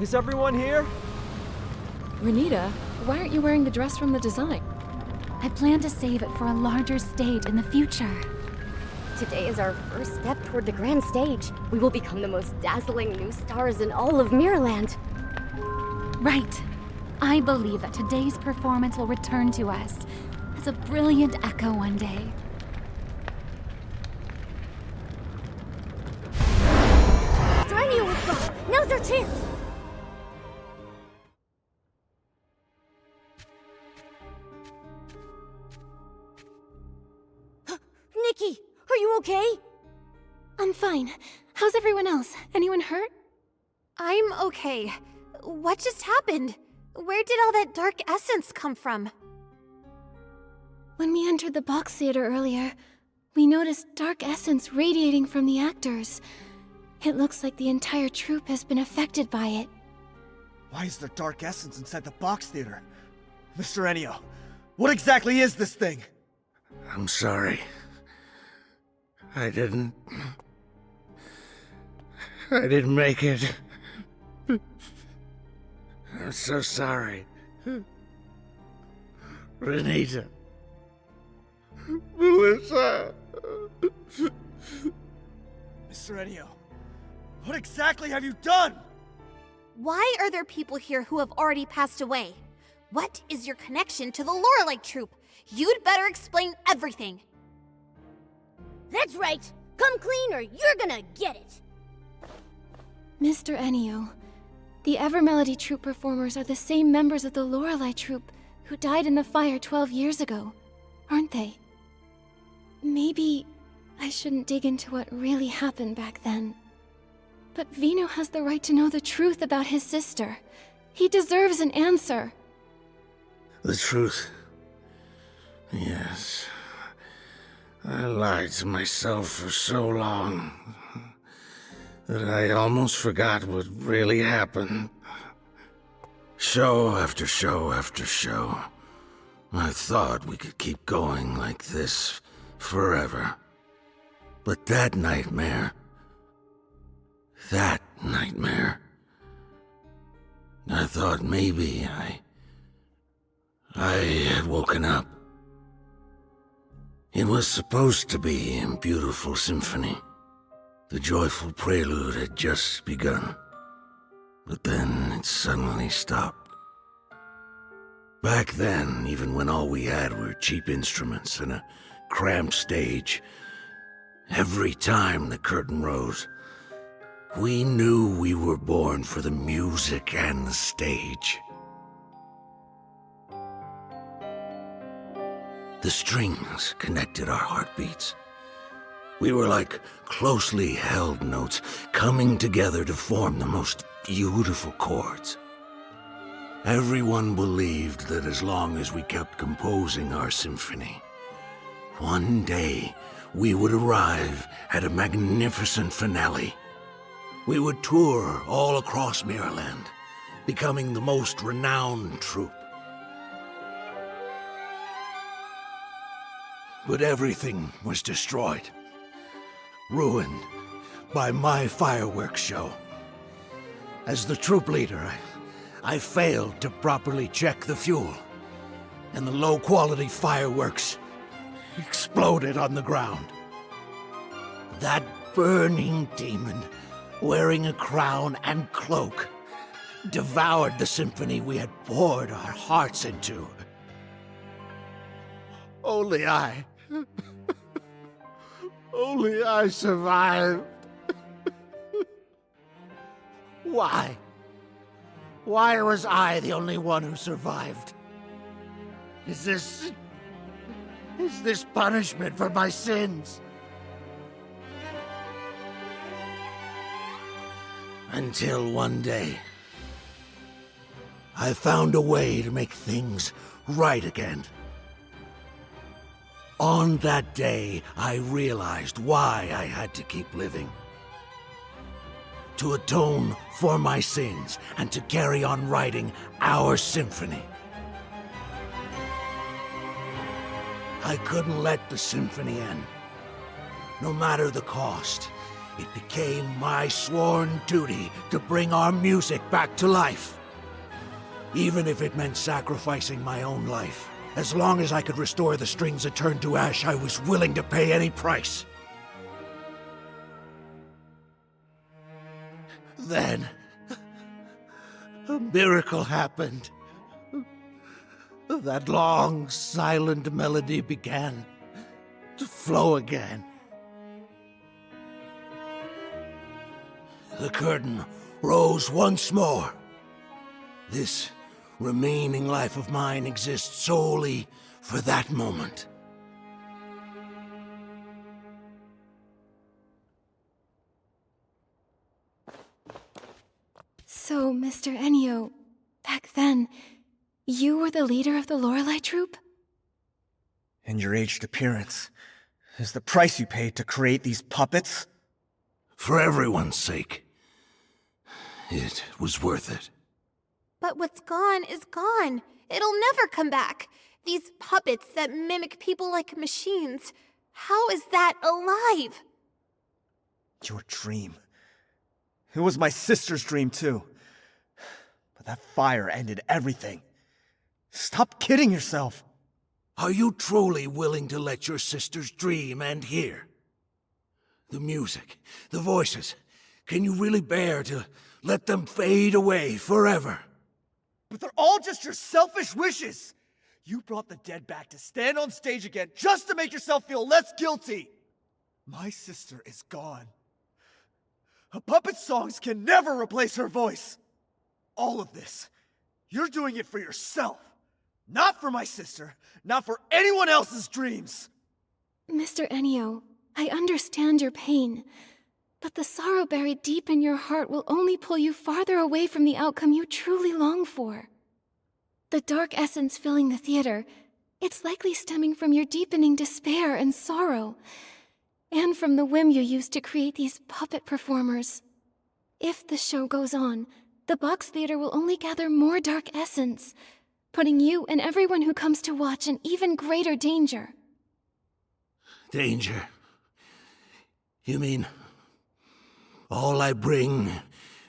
Speaker 6: Is everyone here?
Speaker 10: Renita, why aren't you wearing the dress from the design?
Speaker 8: I plan to save it for a larger stage in the future.
Speaker 11: Today is our first step toward the grand stage. We will become the most dazzling new stars in all of Mirrorland.
Speaker 8: Right. I believe that today's performance will return to us as a brilliant echo one day.
Speaker 3: Mr. Ennio is gone! Now's our chance! Nikki, are you okay?
Speaker 2: I'm fine. How's everyone else? Anyone hurt?
Speaker 5: I'm okay. What just happened? Where did all that dark essence come from?
Speaker 2: When we entered the box theater earlier, we noticed dark essence radiating from the actors. It looks like the entire troop has been affected by it.
Speaker 9: Why is there dark essence inside the box theater? Mr. Ennio, what exactly is this thing?
Speaker 4: I'm sorry. I didn't make it. I'm so sorry. Renita. Melissa.
Speaker 9: Mr. Ennio, what exactly have you done?
Speaker 5: Why are there people here who have already passed away? What is your connection to the Lorelei Troop? You'd better explain everything.
Speaker 3: That's right. Come clean or you're gonna get it.
Speaker 2: Mr. Ennio, the Evermelody Troupe performers are the same members of the Lorelei Troupe who died in the fire 12 years ago, aren't they? Maybe I shouldn't dig into what really happened back then. But Vino has the right to know the truth about his sister. He deserves an answer.
Speaker 4: The truth. Yes. I lied to myself for so long that I almost forgot what really happened. Show after show after show. I thought we could keep going like this forever. But that nightmare, I thought maybe I had woken up. It was supposed to be a beautiful symphony. The joyful prelude had just begun. But then it suddenly stopped. Back then, even when all we had were cheap instruments and a cramped stage, every time the curtain rose, we knew we were born for the music and the stage. The strings connected our heartbeats. We were like closely held notes coming together to form the most beautiful chords. Everyone believed that as long as we kept composing our symphony, one day we would arrive at a magnificent finale. We would tour all across Mirrorland, becoming the most renowned troupe. But everything was destroyed, ruined by my fireworks show. As the troop leader, I failed to properly check the fuel, and the low-quality fireworks exploded on the ground. That burning demon, wearing a crown and cloak, devoured the symphony we had poured our hearts into. Only I survived. Why? Why was I the only one who survived? Is this punishment for my sins? Until one day, I found a way to make things right again. On that day, I realized why I had to keep living. To atone for my sins and to carry on writing our symphony. I couldn't let the symphony end. No matter the cost, it became my sworn duty to bring our music back to life. Even if it meant sacrificing my own life. As long as I could restore the strings that turned to ash, I was willing to pay any price. Then, a miracle happened. That long, silent melody began to flow again. The curtain rose once more. This remaining life of mine exists solely for that moment.
Speaker 2: So, Mr. Ennio, back then, you were the leader of the Lorelei Troupe?
Speaker 9: And your aged appearance is the price you paid to create these puppets?
Speaker 4: For everyone's sake. It was worth it.
Speaker 5: But what's gone is gone. It'll never come back. These puppets that mimic people like machines. How is that alive?
Speaker 1: Your dream. It was my sister's dream, too. But that fire ended everything. Stop kidding yourself.
Speaker 4: Are you truly willing to let your sister's dream end here? The music, the voices, can you really bear to let them fade away forever?
Speaker 9: But they're all just your selfish wishes. You brought the dead back to stand on stage again just to make yourself feel less guilty. My sister is gone. A puppet's songs can never replace her voice. All of this, you're doing it for yourself. Not for my sister, not for anyone else's dreams.
Speaker 2: Mr. Ennio, I understand your pain, but the sorrow buried deep in your heart will only pull you farther away from the outcome you truly long for. The dark essence filling the theater, it's likely stemming from your deepening despair and sorrow, and from the whim you used to create these puppet performers. If the show goes on, the box theater will only gather more dark essence, putting you and everyone who comes to watch in even greater danger.
Speaker 4: Danger? You mean all I bring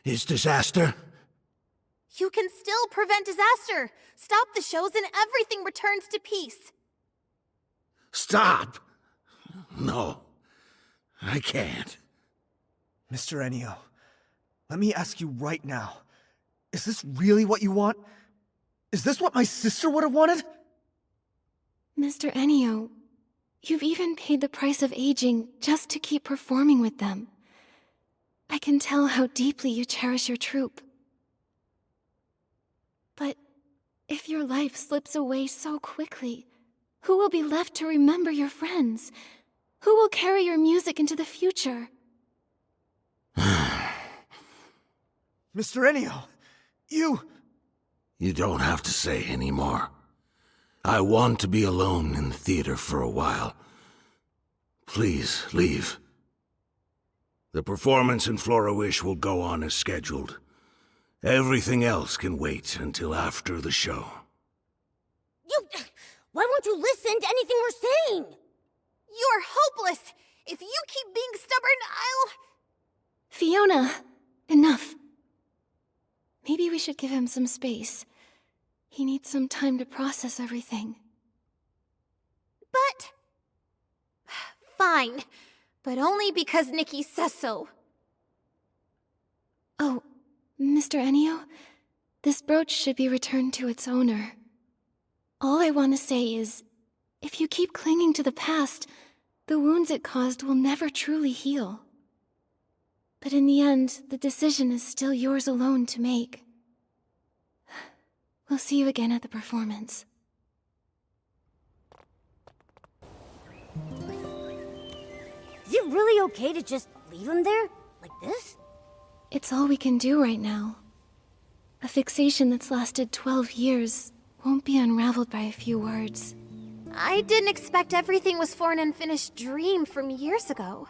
Speaker 4: is disaster?
Speaker 5: You can still prevent disaster. Stop the shows and everything returns to peace.
Speaker 4: Stop! No, I can't.
Speaker 1: Mr. Ennio, let me ask you right now. Is this really what you want? Is this what my sister would have wanted?
Speaker 2: Mr. Ennio, you've even paid the price of aging just to keep performing with them. I can tell how deeply you cherish your troupe. But if your life slips away so quickly, who will be left to remember your friends? Who will carry your music into the future?
Speaker 1: Mr. Ennio, you
Speaker 4: don't have to say any more. I want to be alone in the theater for a while. Please, leave. The performance in Flora-Wish will go on as scheduled. Everything else can wait until after the show.
Speaker 3: Why won't you listen to anything we're saying?
Speaker 5: You're hopeless. If you keep being stubborn, I'll...
Speaker 2: Fiona, enough. Maybe we should give him some space. He needs some time to process everything.
Speaker 5: But... Fine. But only because Nikki says so.
Speaker 2: Oh, Mr. Ennio, this brooch should be returned to its owner. All I want to say is, if you keep clinging to the past, the wounds it caused will never truly heal. But in the end, the decision is still yours alone to make. We'll see you again at the performance.
Speaker 3: Is it really okay to just leave him there? Like this?
Speaker 2: It's all we can do right now. A fixation that's lasted 12 years won't be unraveled by a few words.
Speaker 5: I didn't expect everything was for an unfinished dream from years ago.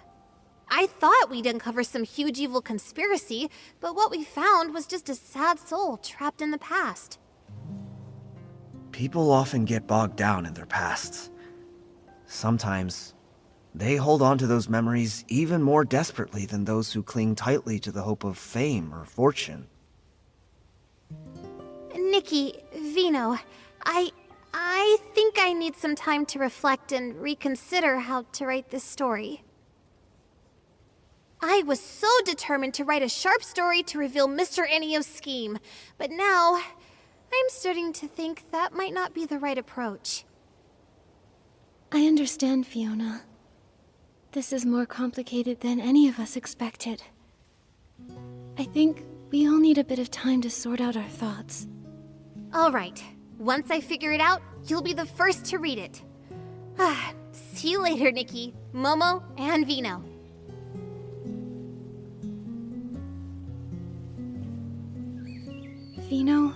Speaker 5: I thought we'd uncover some huge evil conspiracy, but what we found was just a sad soul trapped in the past.
Speaker 1: People often get bogged down in their pasts. Sometimes, they hold on to those memories even more desperately than those who cling tightly to the hope of fame or fortune.
Speaker 5: Nikki, Vino, I think I need some time to reflect and reconsider how to write this story. I was so determined to write a sharp story to reveal Mr. Ennio's scheme, but now I'm starting to think that might not be the right approach.
Speaker 2: I understand, Fiona. This is more complicated than any of us expected. I think we all need a bit of time to sort out our thoughts.
Speaker 5: All right. Once I figure it out, you'll be the first to read it. See you later, Nikki, Momo, and Vino.
Speaker 2: Vino,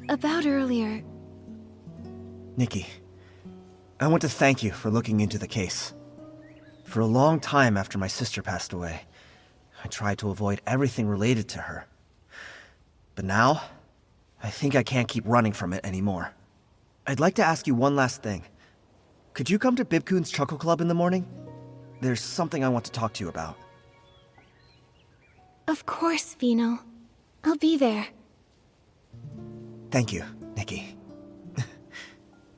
Speaker 2: about earlier...
Speaker 1: Nikki, I want to thank you for looking into the case. For a long time after my sister passed away, I tried to avoid everything related to her. But now, I think I can't keep running from it anymore. I'd like to ask you one last thing. Could you come to Bibcoon's Chuckle Club in the morning? There's something I want to talk to you about.
Speaker 2: Of course, Vino. I'll be there.
Speaker 1: Thank you, Nikki.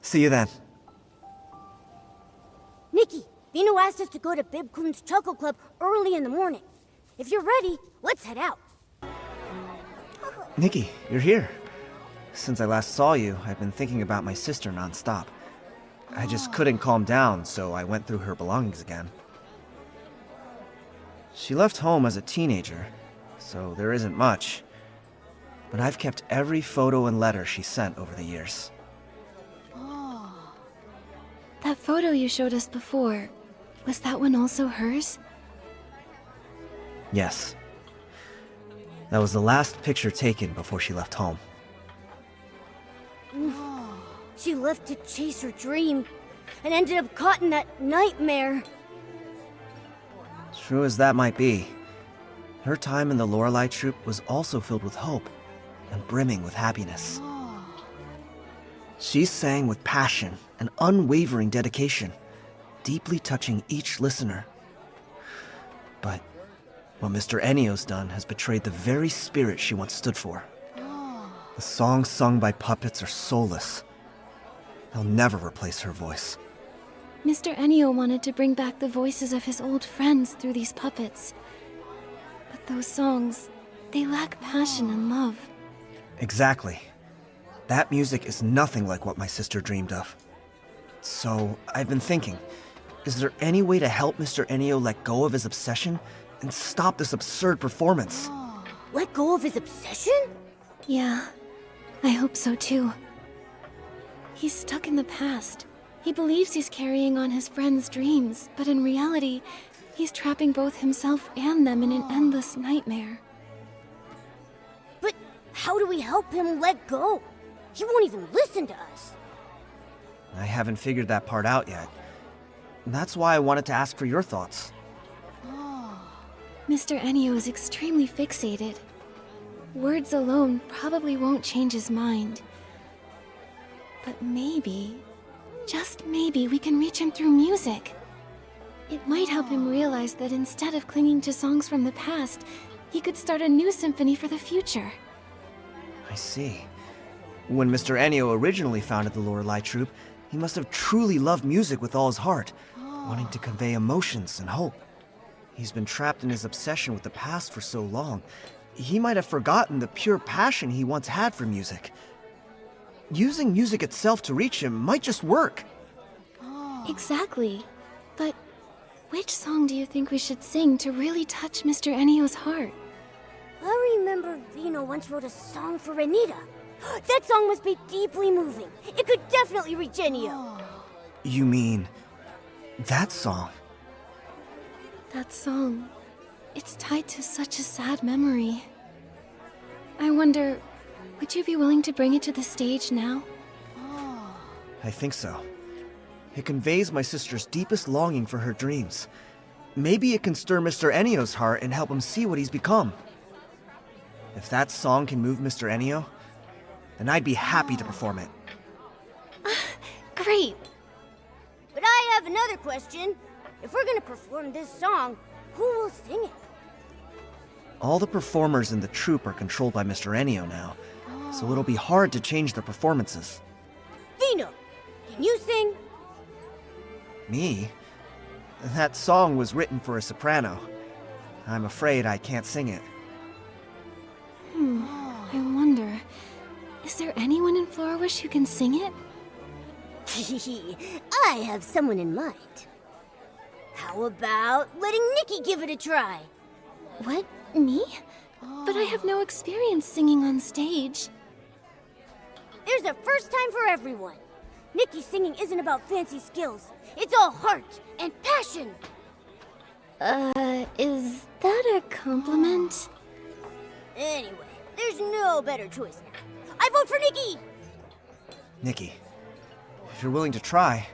Speaker 1: See you then.
Speaker 3: Nikki, Vino asked us to go to Bibcoon's Chuckle Club early in the morning. If you're ready, let's head out.
Speaker 1: Nikki, you're here. Since I last saw you, I've been thinking about my sister nonstop. I just couldn't calm down, so I went through her belongings again. She left home as a teenager, so there isn't much. But I've kept every photo and letter she sent over the years.
Speaker 2: That photo you showed us before, was that one also hers?
Speaker 1: Yes. That was the last picture taken before she left home.
Speaker 3: She left to chase her dream and ended up caught in that nightmare.
Speaker 1: True as that might be, her time in the Lorelei troupe was also filled with hope and brimming with happiness. She sang with passion and unwavering dedication, deeply touching each listener. But what Mr. Enio's done has betrayed the very spirit she once stood for. The songs sung by puppets are soulless. They'll never replace her voice.
Speaker 2: Mr. Enio wanted to bring back the voices of his old friends through these puppets. But those songs, they lack passion and love.
Speaker 1: Exactly. That music is nothing like what my sister dreamed of. So, I've been thinking, is there any way to help Mr. Enio let go of his obsession and stop this absurd performance?
Speaker 3: Let go of his obsession?
Speaker 2: Yeah, I hope so too. He's stuck in the past. He believes he's carrying on his friends' dreams, but in reality, he's trapping both himself and them in an endless nightmare.
Speaker 3: But how do we help him let go? He won't even listen to us.
Speaker 1: I haven't figured that part out yet. That's why I wanted to ask for your thoughts.
Speaker 2: Mr. Enio is extremely fixated. Words alone probably won't change his mind. But maybe, just maybe, we can reach him through music. It might help him realize that instead of clinging to songs from the past, he could start a new symphony for the future.
Speaker 1: I see. When Mr. Enio originally founded the Lorelei troupe, he must have truly loved music with all his heart, wanting to convey emotions and hope. He's been trapped in his obsession with the past for so long, he might have forgotten the pure passion he once had for music. Using music itself to reach him might just work.
Speaker 2: Exactly. But which song do you think we should sing to really touch Mr. Enio's heart?
Speaker 3: I remember Vino once wrote a song for Renita. That song must be deeply moving. It could definitely reach Enio.
Speaker 1: You mean that song?
Speaker 2: That song. It's tied to such a sad memory. I wonder, would you be willing to bring it to the stage now?
Speaker 1: I think so. It conveys my sister's deepest longing for her dreams. Maybe it can stir Mr. Enio's heart and help him see what he's become. If that song can move Mr. Enio, then I'd be happy to perform it.
Speaker 2: Great!
Speaker 3: But I have another question. If we're gonna perform this song, who will sing it?
Speaker 1: All the performers in the troupe are controlled by Mr. Enio now, so it'll be hard to change their performances.
Speaker 3: Vino, can you sing?
Speaker 1: Me? That song was written for a soprano. I'm afraid I can't sing it.
Speaker 2: I wonder, is there anyone in Florawish who can sing it?
Speaker 3: I have someone in mind. How about letting Nikki give it a try?
Speaker 2: What? Me? But I have no experience singing on stage.
Speaker 3: There's a first time for everyone. Nikki's singing isn't about fancy skills. It's all heart and passion.
Speaker 2: Is that a compliment?
Speaker 3: Anyway, there's no better choice now. I vote for Nikki!
Speaker 1: Nikki, if you're willing to try,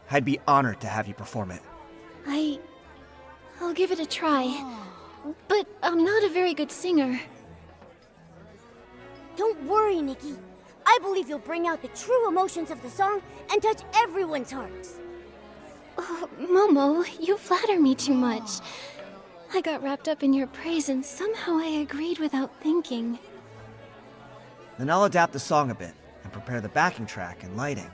Speaker 1: I'd be honored to have you perform it.
Speaker 2: I'll give it a try. but I'm not a very good singer.
Speaker 3: Don't worry, Nikki. I believe you'll bring out the true emotions of the song and touch everyone's hearts.
Speaker 2: Oh, Momo, you flatter me too much. I got wrapped up in your praise and somehow I agreed without thinking.
Speaker 1: Then I'll adapt the song a bit and prepare the backing track and lighting.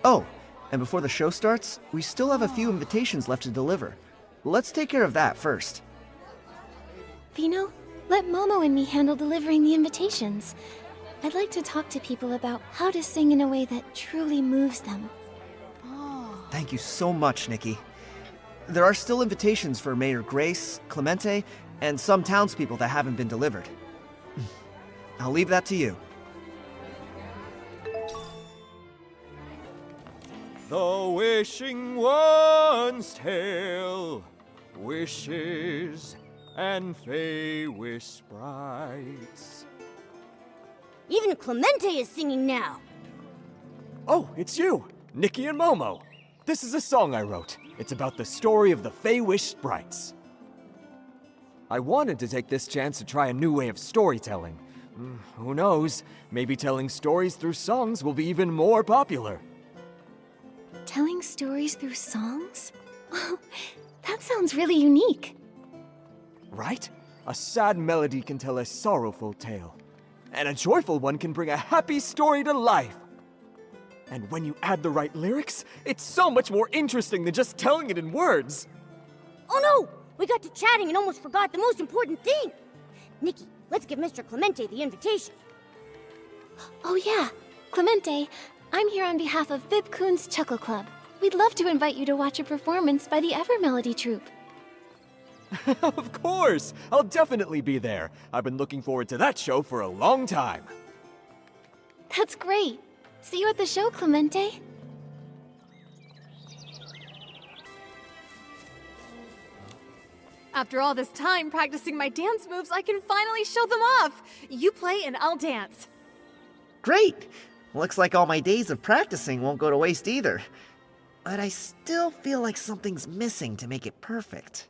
Speaker 1: Oh, and before the show starts, we still have a few invitations left to deliver. Let's take care of that first.
Speaker 2: Vino, let Momo and me handle delivering the invitations. I'd like to talk to people about how to sing in a way that truly moves them.
Speaker 1: Thank you so much, Nikki. There are still invitations for Mayor Grace, Clemente, and some townspeople that haven't been delivered. I'll leave that to you.
Speaker 12: The wishing one's tale, wishes and fey-wish sprites.
Speaker 3: Even Clemente is singing now.
Speaker 6: Oh, it's you, Nikki and Momo. This is a song I wrote. It's about the story of the Fey-Wish sprites. I wanted to take this chance to try a new way of storytelling. Who knows? Maybe telling stories through songs will be even more popular.
Speaker 2: Telling stories through songs? That sounds really unique.
Speaker 6: Right? A sad melody can tell a sorrowful tale. And a joyful one can bring a happy story to life. And when you add the right lyrics, it's so much more interesting than just telling it in words.
Speaker 3: Oh no! We got to chatting and almost forgot the most important thing. Nikki, let's give Mr. Clemente the invitation.
Speaker 2: Oh yeah, Clemente, I'm here on behalf of Bib Coon's Chuckle Club. We'd love to invite you to watch a performance by the Ever Melody Troupe.
Speaker 6: Of course! I'll definitely be there. I've been looking forward to that show for a long time.
Speaker 2: That's great. See you at the show, Clemente.
Speaker 13: After all this time practicing my dance moves, I can finally show them off. You play and I'll dance.
Speaker 1: Great! Looks like all my days of practicing won't go to waste either. But I still feel like something's missing to make it perfect.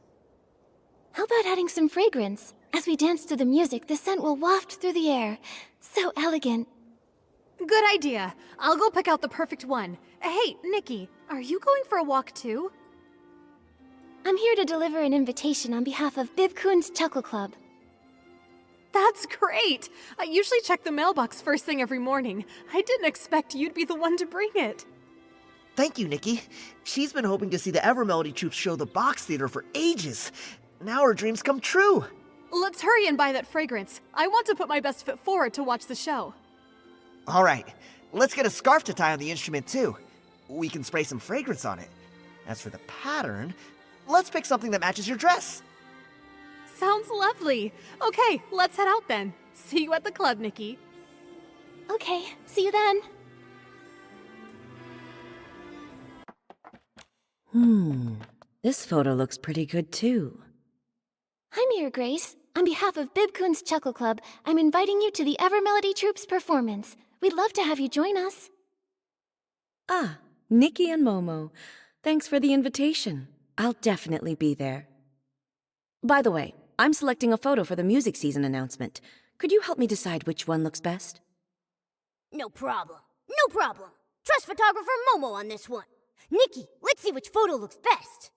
Speaker 2: How about adding some fragrance? As we dance to the music, the scent will waft through the air. So elegant.
Speaker 13: Good idea. I'll go pick out the perfect one. Hey, Nikki, are you going for a walk too?
Speaker 2: I'm here to deliver an invitation on behalf of Bib Coon's Chuckle Club.
Speaker 13: That's great! I usually check the mailbox first thing every morning. I didn't expect you'd be the one to bring it.
Speaker 1: Thank you, Nikki. She's been hoping to see the Ever Melody Troupe show the box theater for ages. Now her dreams come true.
Speaker 13: Let's hurry and buy that fragrance. I want to put my best foot forward to watch the show.
Speaker 1: All right, let's get a scarf to tie on the instrument too. We can spray some fragrance on it. As for the pattern, let's pick something that matches your dress.
Speaker 13: Sounds lovely. Okay, let's head out then. See you at the club, Nikki.
Speaker 2: Okay, see you then.
Speaker 14: This photo looks pretty good too.
Speaker 2: Hi, Mayor Grace. On behalf of Bib Coon's Chuckle Club, I'm inviting you to the Ever Melody Troupe's performance. We'd love to have you join us.
Speaker 14: Ah, Nikki and Momo. Thanks for the invitation. I'll definitely be there. By the way, I'm selecting a photo for the music season announcement. Could you help me decide which one looks best?
Speaker 3: No problem. No problem. Trust photographer Momo on this one. Nikki, let's see which photo looks best.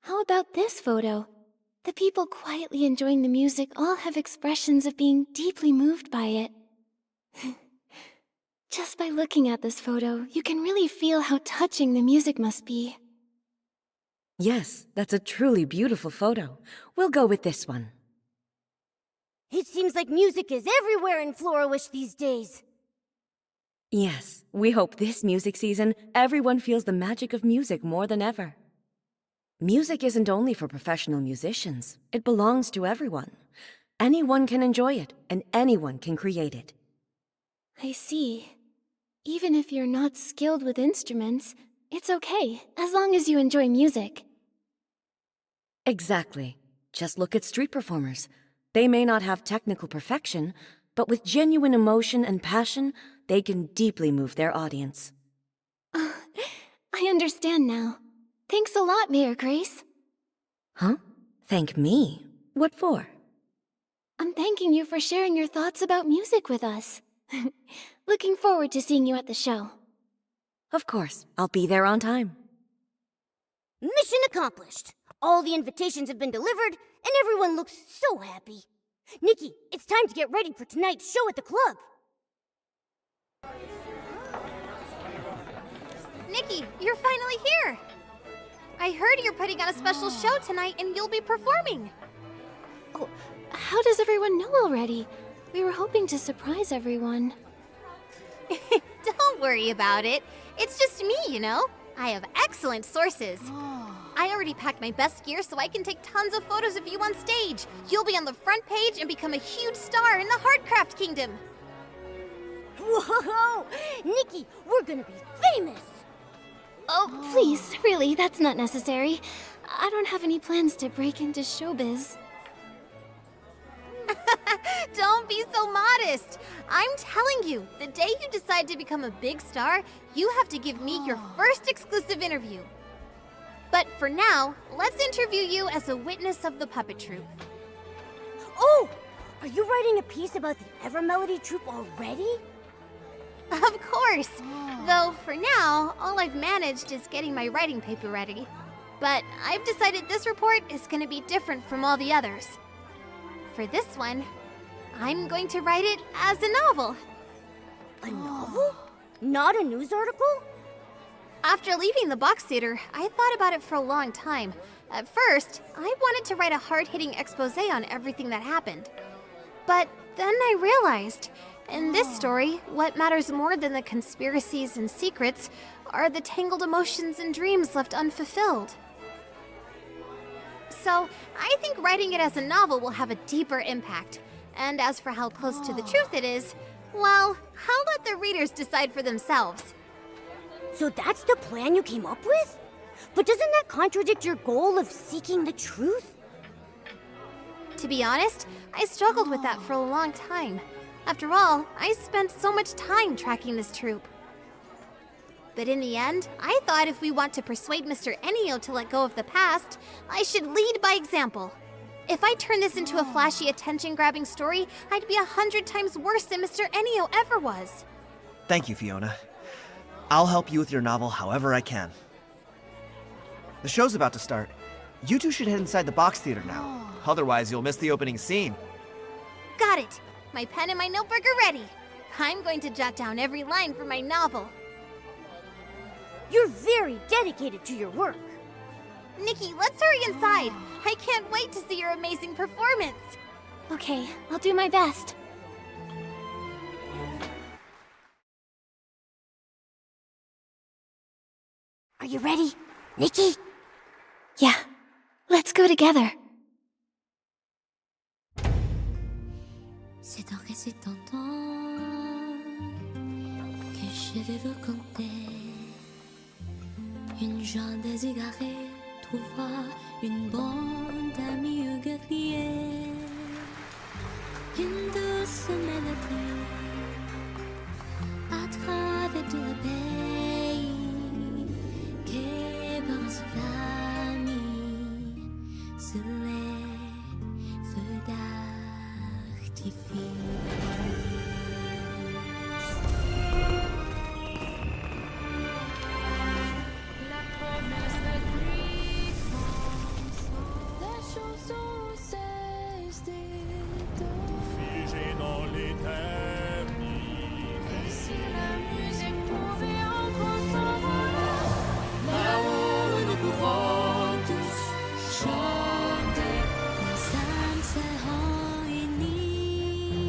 Speaker 2: How about this photo? The people quietly enjoying the music all have expressions of being deeply moved by it. Just by looking at this photo, you can really feel how touching the music must be.
Speaker 14: Yes, that's a truly beautiful photo. We'll go with this one.
Speaker 3: It seems like music is everywhere in Florawish these days.
Speaker 14: Yes, we hope this music season everyone feels the magic of music more than ever. Music isn't only for professional musicians. It belongs to everyone. Anyone can enjoy it, and anyone can create it.
Speaker 2: I see. Even if you're not skilled with instruments, it's okay, as long as you enjoy music.
Speaker 14: Exactly. Just look at street performers. They may not have technical perfection, But with genuine emotion and passion, they can deeply move their audience.
Speaker 2: I understand now. Thanks a lot, Mayor Grace.
Speaker 14: Huh? Thank me? What for?
Speaker 2: I'm thanking you for sharing your thoughts about music with us. Looking forward to seeing you at the show.
Speaker 14: Of course, I'll be there on time.
Speaker 3: Mission accomplished. All the invitations have been delivered, and everyone looks so happy. Nikki, it's time to get ready for tonight's show at the club.
Speaker 5: Nikki, you're finally here! I heard you're putting on a special show tonight and you'll be performing.
Speaker 2: Oh, how does everyone know already? We were hoping to surprise everyone.
Speaker 5: Don't worry about it. It's just me, you know? I have excellent sources. I already packed my best gear so I can take tons of photos of you on stage. You'll be on the front page and become a huge star in the Heartcraft Kingdom.
Speaker 3: Whoa! Nikki, we're gonna be famous!
Speaker 2: Oh, please, really, that's not necessary. I don't have any plans to break into showbiz.
Speaker 5: Don't be so modest. I'm telling you, the day you decide to become a big star, you have to give me your first exclusive interview. But for now, let's interview you as a witness of the puppet troupe.
Speaker 3: Oh! Are you writing a piece about the Evermelody troupe already?
Speaker 5: Of course! Though, for now, all I've managed is getting my writing paper ready. But I've decided this report is going to be different from all the others. For this one, I'm going to write it as a novel.
Speaker 3: A novel? Not a news article?
Speaker 5: After leaving the box theater, I thought about it for a long time. At first, I wanted to write a hard-hitting expose on everything that happened. But then I realized, in this story, what matters more than the conspiracies and secrets are the tangled emotions and dreams left unfulfilled. So, I think writing it as a novel will have a deeper impact. And as for how close to the truth it is, well, I'll let the readers decide for themselves.
Speaker 3: So that's the plan you came up with? But doesn't that contradict your goal of seeking the truth?
Speaker 5: To be honest, I struggled with that for a long time. After all, I spent so much time tracking this troupe. But in the end, I thought if we want to persuade Mr. Enio to let go of the past, I should lead by example. If I turn this into a flashy, attention-grabbing story, I'd be 100 times worse than Mr. Enio ever was.
Speaker 1: Thank you, Fiona. I'll help you with your novel however I can. The show's about to start. You two should head inside the box theater now. Otherwise, you'll miss the opening scene.
Speaker 5: Got it! My pen and my notebook are ready. I'm going to jot down every line for my novel.
Speaker 3: You're very dedicated to your work.
Speaker 5: Nikki, let's hurry inside. I can't wait to see your amazing performance.
Speaker 2: Okay, I'll do my best.
Speaker 3: Are you ready, Nikki?
Speaker 2: Yeah, let's go together.
Speaker 15: C'est en récitant que je vais vous conter. Une jeune déségarée trouva une bande d'amis guerriers. Une douce mélodie à travers tout le pays qui par ses familles sous les feux d'artifice.
Speaker 12: Figé dans l'éternité. Et si la musique pouvait encore s'envoler, là-haut nous pouvons tous chanter.
Speaker 15: Les âmes seront unies.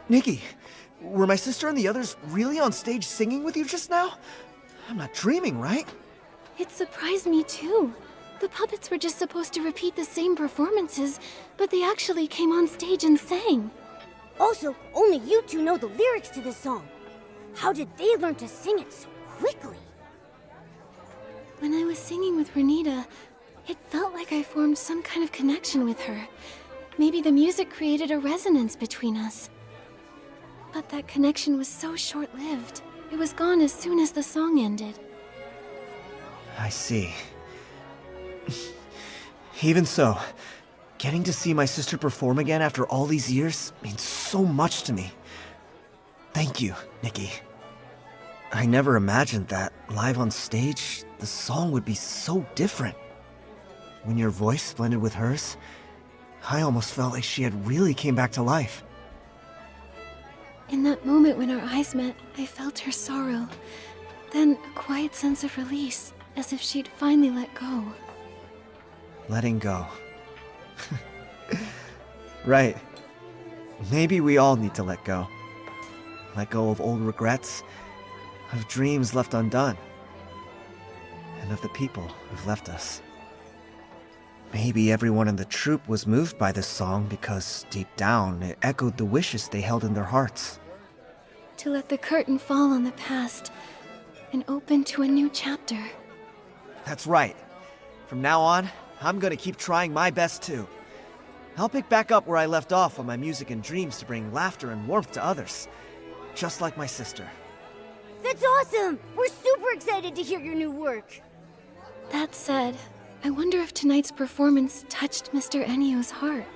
Speaker 1: Nikki, were my sister and the others really on stage singing with you just now? I'm not dreaming, right?
Speaker 2: It surprised me too. The puppets were just supposed to repeat the same performances, but they actually came on stage and sang.
Speaker 3: Also, only you two know the lyrics to this song. How did they learn to sing it so quickly?
Speaker 2: When I was singing with Renita, it felt like I formed some kind of connection with her. Maybe the music created a resonance between us. But that connection was so short-lived. It was gone as soon as the song ended.
Speaker 1: I see. Even so, getting to see my sister perform again after all these years means so much to me. Thank you, Nikki. I never imagined that, live on stage, the song would be so different. When your voice blended with hers, I almost felt like she had really came back to life.
Speaker 2: In that moment when our eyes met, I felt her sorrow. Then a quiet sense of release, as if she'd finally let go.
Speaker 1: Letting go. Right. Maybe we all need to let go. Let go of old regrets, of dreams left undone, and of the people who've left us. Maybe everyone in the troupe was moved by this song because, deep down, it echoed the wishes they held in their hearts.
Speaker 2: To let the curtain fall on the past and open to a new chapter.
Speaker 1: That's right. From now on, I'm gonna keep trying my best too. I'll pick back up where I left off on my music and dreams to bring laughter and warmth to others. Just like my sister.
Speaker 3: That's awesome! We're super excited to hear your new work.
Speaker 2: That said, I wonder if tonight's performance touched Mr. Ennio's heart.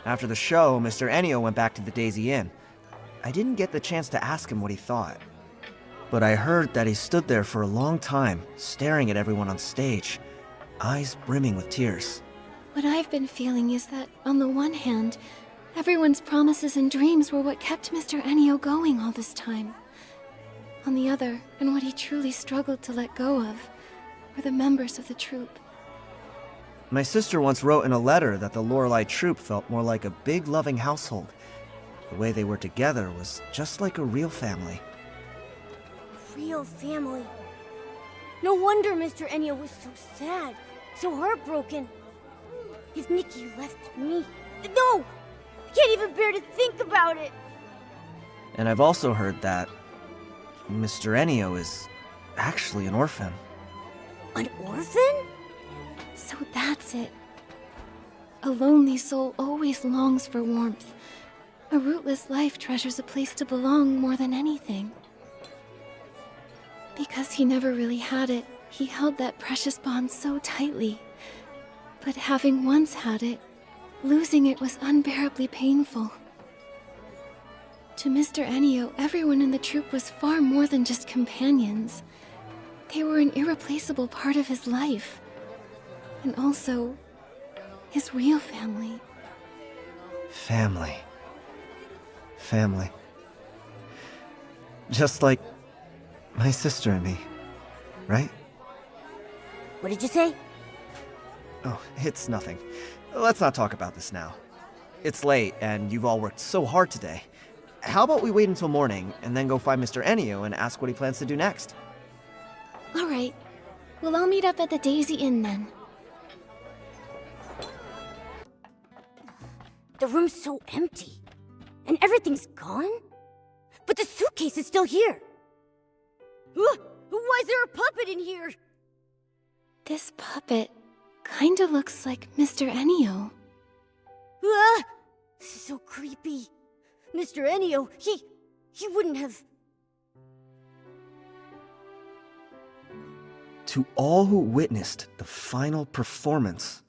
Speaker 1: After the show, Mr. Ennio went back to the Daisy Inn. I didn't get the chance to ask him what he thought. But I heard that he stood there for a long time, staring at everyone on stage, eyes brimming with tears.
Speaker 2: What I've been feeling is that, on the one hand, everyone's promises and dreams were what kept Mr. Ennio going all this time. On the other, and what he truly struggled to let go of, were the members of the troupe.
Speaker 1: My sister once wrote in a letter that the Lorelei troupe felt more like a big, loving household. The way they were together was just like a real family.
Speaker 3: Real family. No wonder Mr. Ennio was so sad, so heartbroken. If Nikki left me... No! I can't even bear to think about it!
Speaker 1: And I've also heard that Mr. Ennio is actually an orphan.
Speaker 3: An orphan?
Speaker 2: So that's it. A lonely soul always longs for warmth. A rootless life treasures a place to belong more than anything. Because he never really had it, he held that precious bond so tightly. But having once had it, losing it was unbearably painful. To Mr. Ennio, everyone in the troupe was far more than just companions. They were an irreplaceable part of his life. And also, his real family.
Speaker 1: Family. Family. Just like my sister and me, right?
Speaker 3: What did you say?
Speaker 1: Oh, it's nothing. Let's not talk about this now. It's late, and you've all worked so hard today. How about we wait until morning, and then go find Mr. Ennio and ask what he plans to do next?
Speaker 2: All right. We'll all meet up at the Daisy Inn then.
Speaker 3: The room's so empty. And everything's gone? But the suitcase is still here. Why is there a puppet in here?
Speaker 2: This puppet kinda looks like Mr. Ennio.
Speaker 3: This is so creepy. Mr. Ennio, he wouldn't have...
Speaker 1: To all who witnessed the final performance.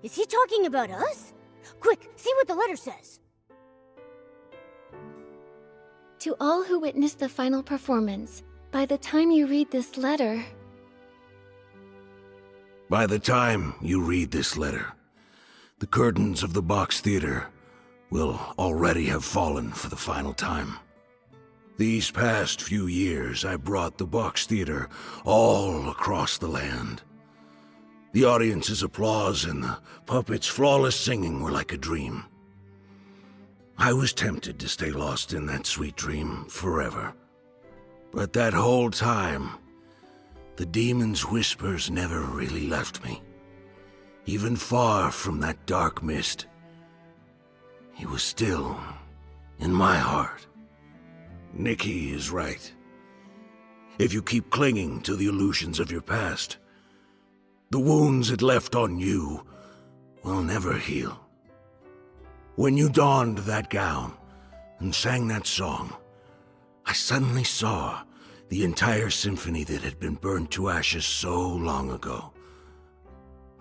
Speaker 3: Is he talking about us? Quick, see what the letter says.
Speaker 2: To all who witnessed the final performance, by the time you read this letter...
Speaker 4: By the time you read this letter, the curtains of the Box Theater will already have fallen for the final time. These past few years, I brought the Box Theater all across the land. The audience's applause and the puppets' flawless singing were like a dream. I was tempted to stay lost in that sweet dream forever. But that whole time, the demon's whispers never really left me. Even far from that dark mist, he was still in my heart. Nikki is right. If you keep clinging to the illusions of your past, the wounds it left on you will never heal. When you donned that gown and sang that song, I suddenly saw the entire symphony that had been burned to ashes so long ago,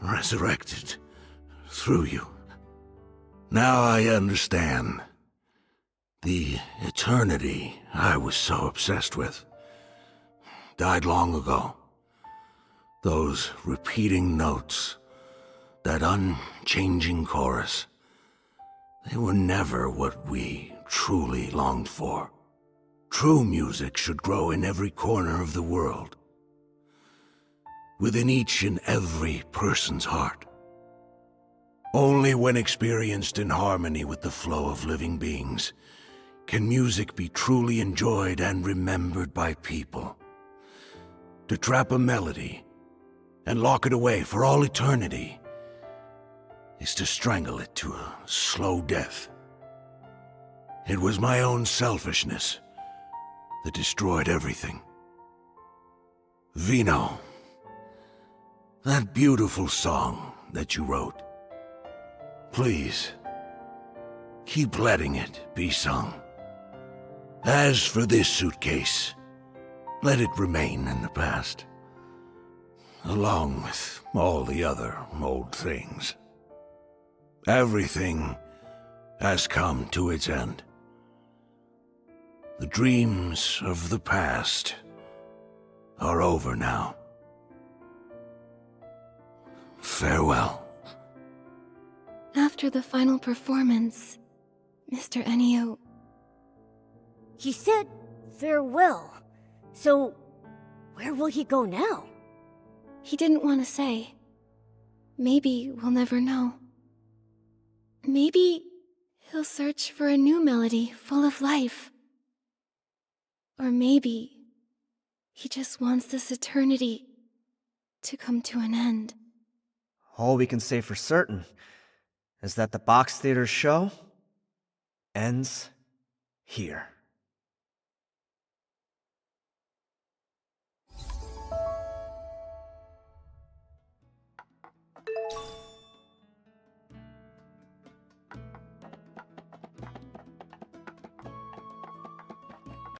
Speaker 4: resurrected through you. Now I understand. The eternity I was so obsessed with died long ago. Those repeating notes, that unchanging chorus, they were never what we truly longed for. True music should grow in every corner of the world, within each and every person's heart. Only when experienced in harmony with the flow of living beings can music be truly enjoyed and remembered by people. To trap a melody and lock it away for all eternity is to strangle it to a slow death. It was my own selfishness that destroyed everything. Vino, that beautiful song that you wrote, please, keep letting it be sung. As for this suitcase, let it remain in the past, along with all the other old things. Everything has come to its end. The dreams of the past are over now. Farewell.
Speaker 2: After the final performance, Mr. Ennio...
Speaker 3: He said farewell. So, where will he go now?
Speaker 2: He didn't want to say. Maybe we'll never know. Maybe he'll search for a new melody full of life. Or maybe he just wants this eternity to come to an end.
Speaker 1: All we can say for certain is that the Box Theater show ends here.